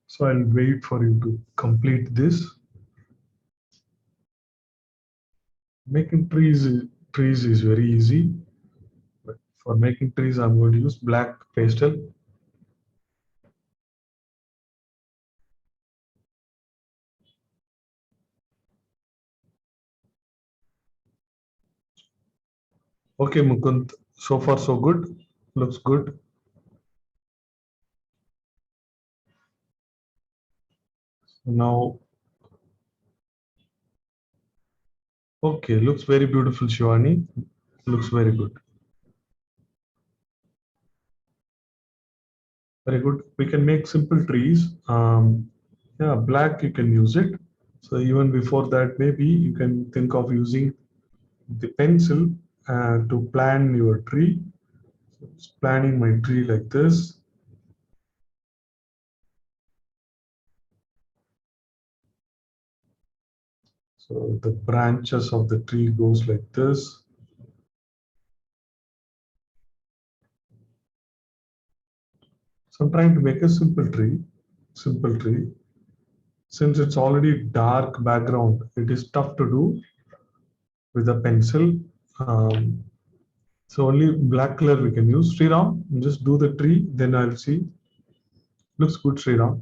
So I'll wait for you to complete this. Making trees is very easy. But for making trees, I'm going to use black pastel. Okay, Mukund, so far so good. Looks good. Now, okay, looks very beautiful, Shivani. Looks very good. Very good. We can make simple trees. Yeah, black, you can use it. So even before that, maybe you can think of using the pencil to plan your tree. So it's planning my tree like this. So the branches of the tree goes like this. So I'm trying to make a simple tree. Simple tree. Since it's already dark background, it is tough to do with a pencil. Um, so only black color we can use. Sriram, just do the tree, then I'll see. Looks good, Sriram.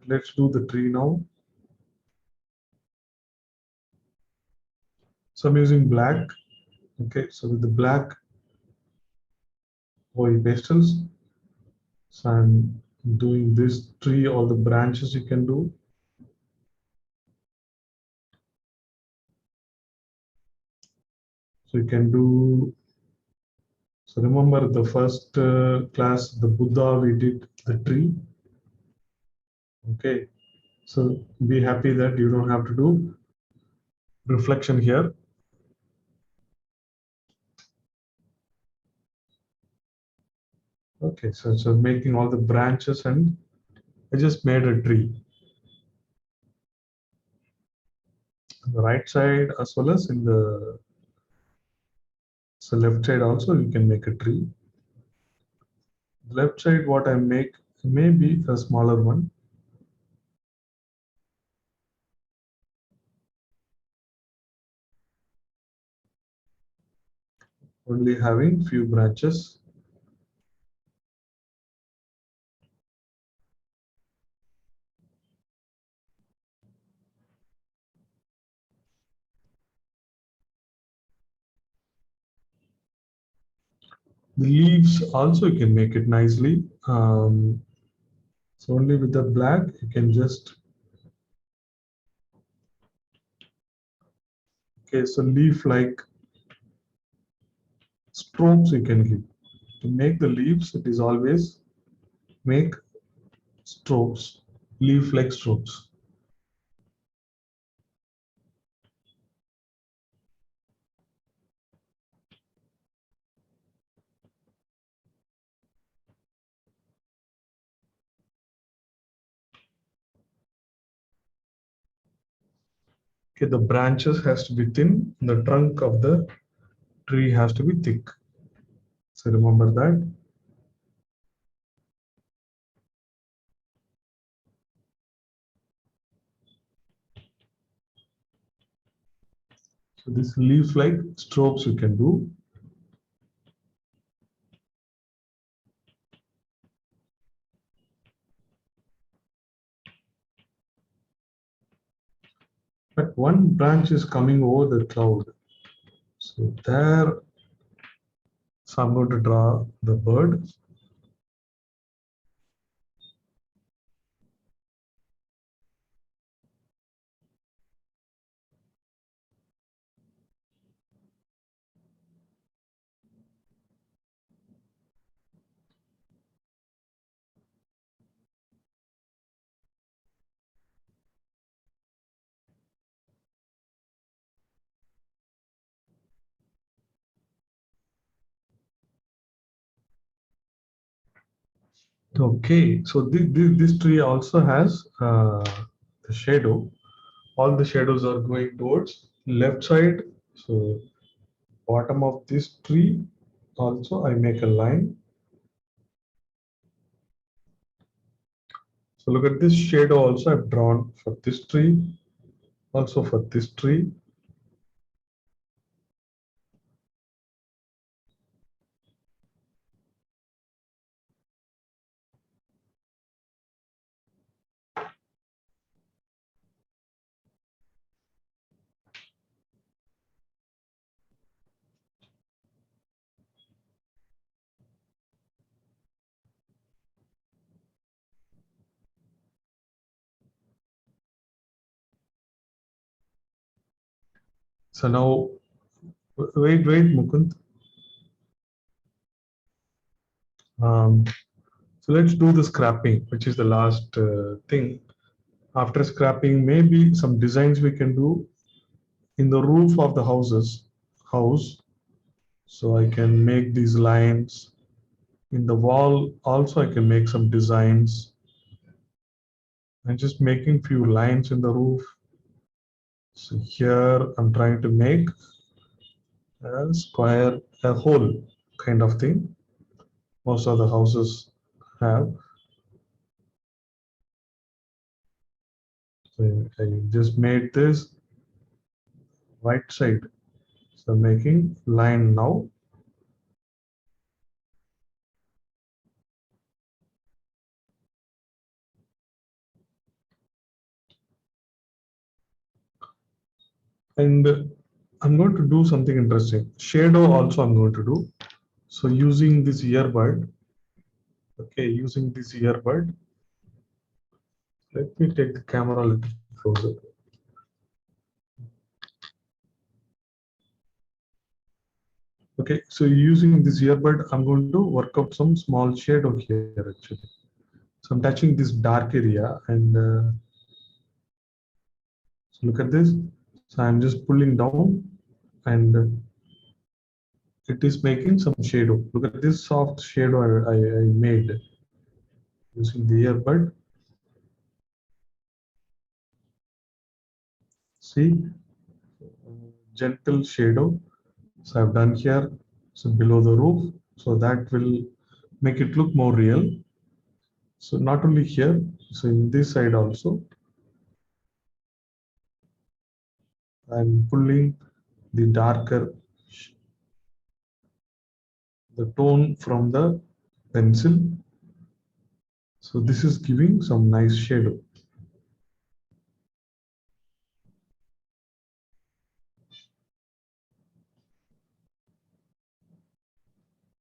Let's do the tree now. So I'm using black. Okay, so with the black oil pastels, so I'm doing this tree, all the branches you can do. So you can do, so remember the first class, the Buddha, we did the tree. Okay, so be happy that you don't have to do reflection here. Okay, so making all the branches and I just made a tree. On the right side as well as in the left side also you can make a tree. Left side what I make may be a smaller one. Only having few branches. The leaves also you can make it nicely. So only with the black you can just, okay, so leaf like strokes you can give. To make the leaves, it is always make strokes, leaf like strokes. Okay, the branches has to be thin, the trunk of the tree has to be thick. So remember that. So this leaf like strokes you can do. But one branch is coming over the cloud. So there, so I'm going to draw the bird. Okay, so this tree also has the shadow. all the shadows are going towards left side. So bottom of this tree also I make a line. So look at this shadow also I've drawn for this tree, also for this tree. So now, wait, Mukund. So let's do the scrapping, which is the last thing. After scrapping, maybe some designs we can do in the roof of the house. So I can make these lines in the wall. Also, I can make some designs. I'm just making few lines in the roof. So here I'm trying to make a square, a hole kind of thing. Most of the houses have. So I just made this right side. So making line now. And I'm going to do something interesting. Shadow also I'm going to do. So using this earbud, okay, using this earbud, let me take the camera a little closer. Okay, so using this earbud, I'm going to work out some small shadow here actually. So I'm touching this dark area and so look at this. So I'm just pulling down and it is making some shadow. Look at this soft shadow I made using the earbud. See, gentle shadow. So I've done here, so below the roof. So that will make it look more real. So not only here, so in this side also, I'm pulling the darker, the tone from the pencil. So this is giving some nice shadow.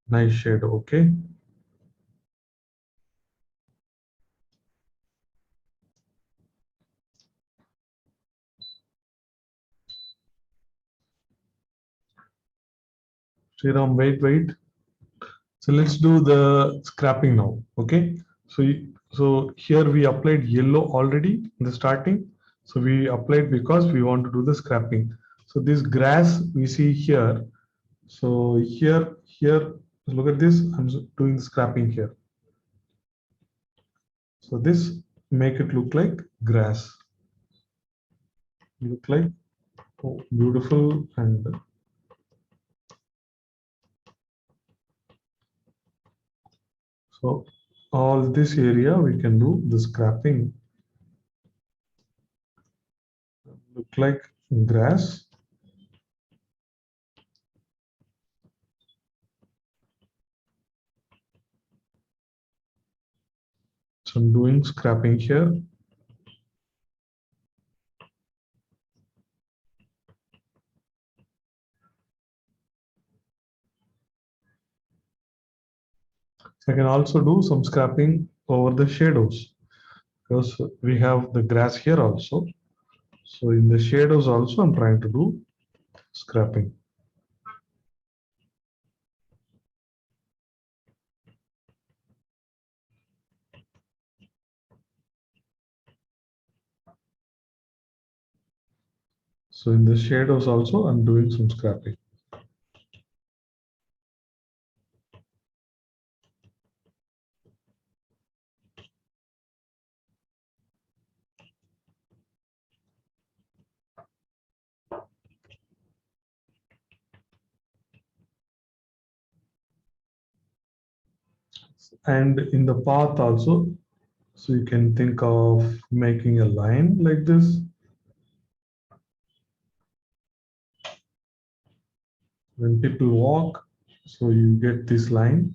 Nice shadow, okay. Sriram, wait. So let's do the scrapping now, okay? So here we applied yellow already in the starting. So we applied because we want to do the scrapping. So this grass we see here. So here, look at this. I'm doing the scrapping here. So this make it look like grass. Look like beautiful and so all this area we can do the scrapping. Look like grass. So I'm doing scrapping here. I can also do some scrapping over the shadows because we have the grass here also. So in the shadows also I'm trying to do scrapping. So in the shadows also I'm doing some scrapping. And in the path also, so you can think of making a line like this. When people walk, so you get this line.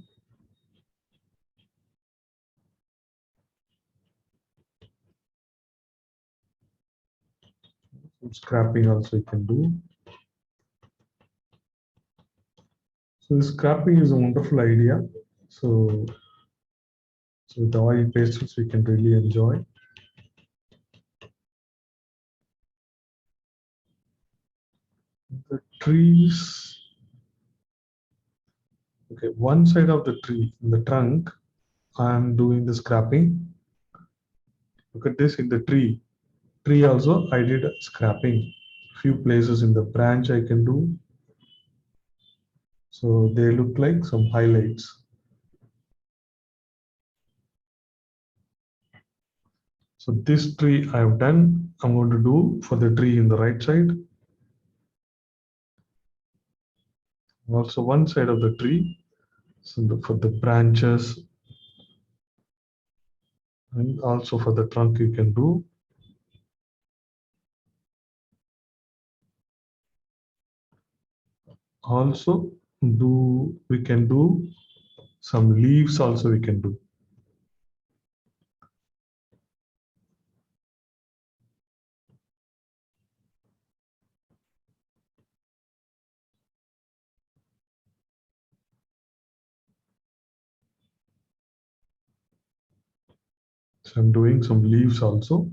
Some scrapping also you can do. So the scrapping is a wonderful idea. So with the oil pastels, we can really enjoy. The trees. Okay, one side of the tree, in the trunk, I'm doing the scrapping. Look at this in the tree. Tree also, I did scrapping. Few places in the branch I can do. So they look like some highlights. So this tree I've done, I'm going to do for the tree in the right side. Also one side of the tree, so for the branches, and also for the trunk you can do. Also we can do some leaves also we can do. So I'm doing some leaves also.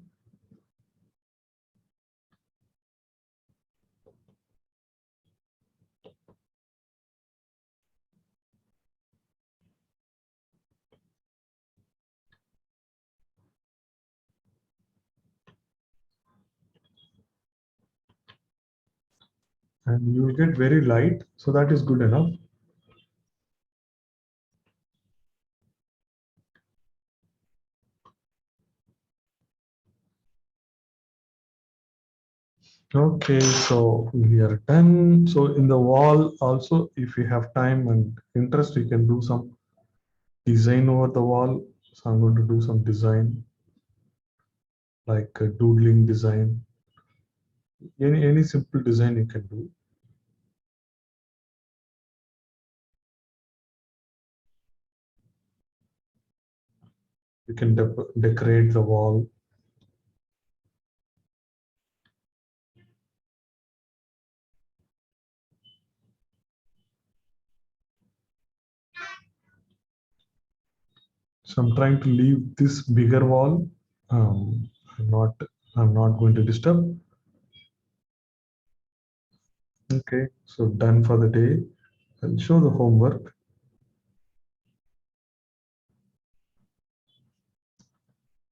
And you will get very light, so that is good enough. Okay, so we are done. So in the wall also, if you have time and interest, you can do some design over the wall. So I'm going to do some design, like a doodling design. Any simple design you can do. You can decorate the wall. So I'm trying to leave this bigger wall. Um, I'm not I'm not going to disturb. Okay, so done for the day. I'll show the homework.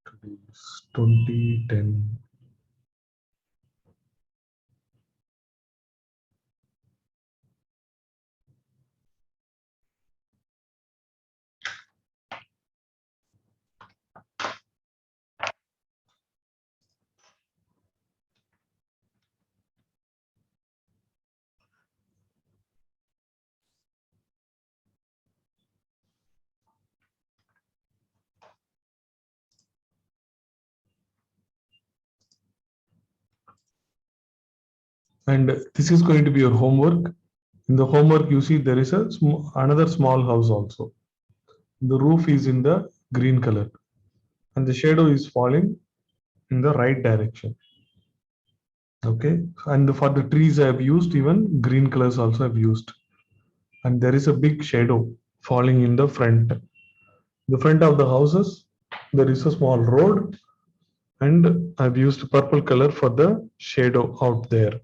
Today is 2010. And this is going to be your homework. In the homework, you see there is another small house also. The roof is in the green color and the shadow is falling in the right direction. Okay, and for the trees I have used even green colors also I've used. And there is a big shadow falling in the front. The front of the houses, there is a small road and I've used purple color for the shadow out there.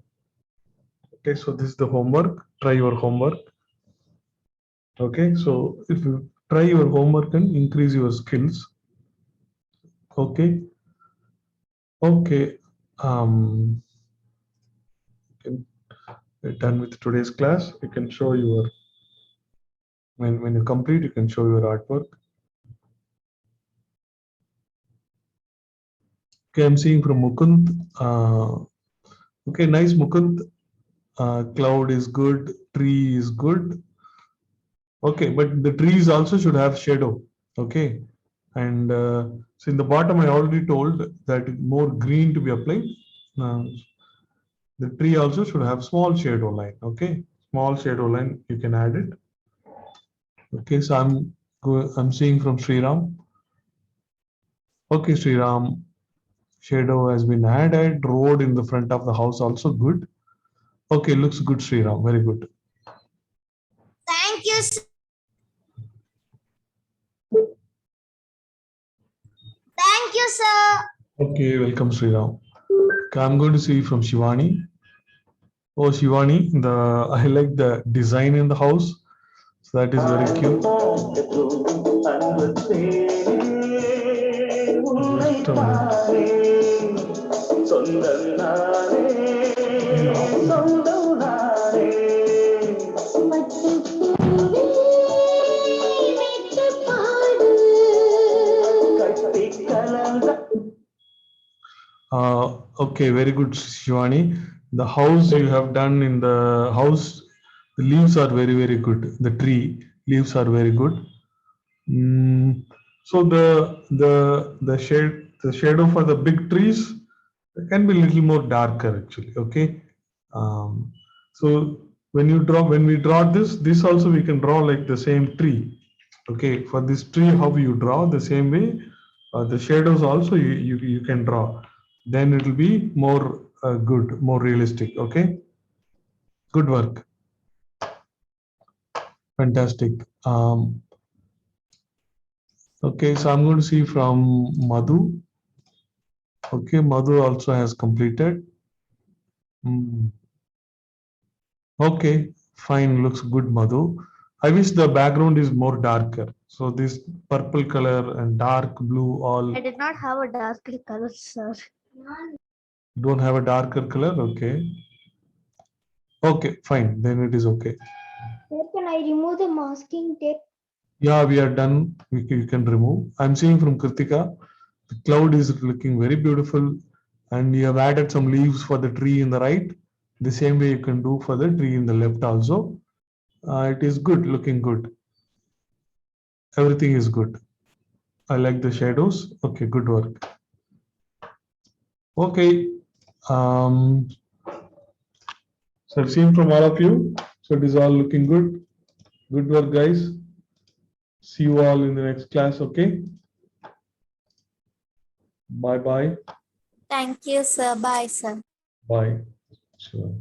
Okay, so this is the homework. Try your homework. Okay, so if you try your homework and increase your skills. Okay, okay. We're done with today's class. You can show your when you complete, you can show your artwork. Okay, I'm seeing from Mukund. Okay, nice Mukund. Cloud is good. Tree is good. Okay, but the trees also should have shadow. Okay. And so in the bottom, I already told that more green to be applied. The tree also should have small shadow line. Okay. Small shadow line, you can add it. Okay. So I'm seeing from Sriram. Okay, Sriram. Shadow has been added. Road in the front of the house also good. Okay, looks good, Sriram. Very good. Thank you, sir. Thank you, sir. Okay, welcome, Sriram. Okay, I'm going to see from Shivani. Oh, Shivani, I like the design in the house. So that is very cute. Just a okay, very good, Shivani. The house you have done in the house, the leaves are very, very good. The tree leaves are very good. So the shadow for the big trees can be a little more darker actually. Okay. So when we draw this also we can draw like the same tree. Okay. For this tree, how you draw the same way, the shadows also you can draw. Then it will be more good, more realistic. Okay. Good work. Fantastic. Okay, so I'm going to see from Madhu. Okay, Madhu also has completed. Okay, fine, looks good, Madhu. I wish the background is more darker. So this purple color and dark blue all I did not have a dark color, sir. don't have a darker color. Okay. Okay, fine. Then it is okay. Where can I remove the masking tape? Yeah, we are done. You can remove. I'm seeing from Kritika, the cloud is looking very beautiful, and you have added some leaves for the tree in the right. The same way you can do for the tree in the left also. It is good, looking good. Everything is good. I like the shadows. Okay, good work. Okay. So I've seen from all of you. So it is all looking good. Good work, guys. See you all in the next class. Okay. Bye bye. Thank you, sir. Bye, sir. Bye. Sure.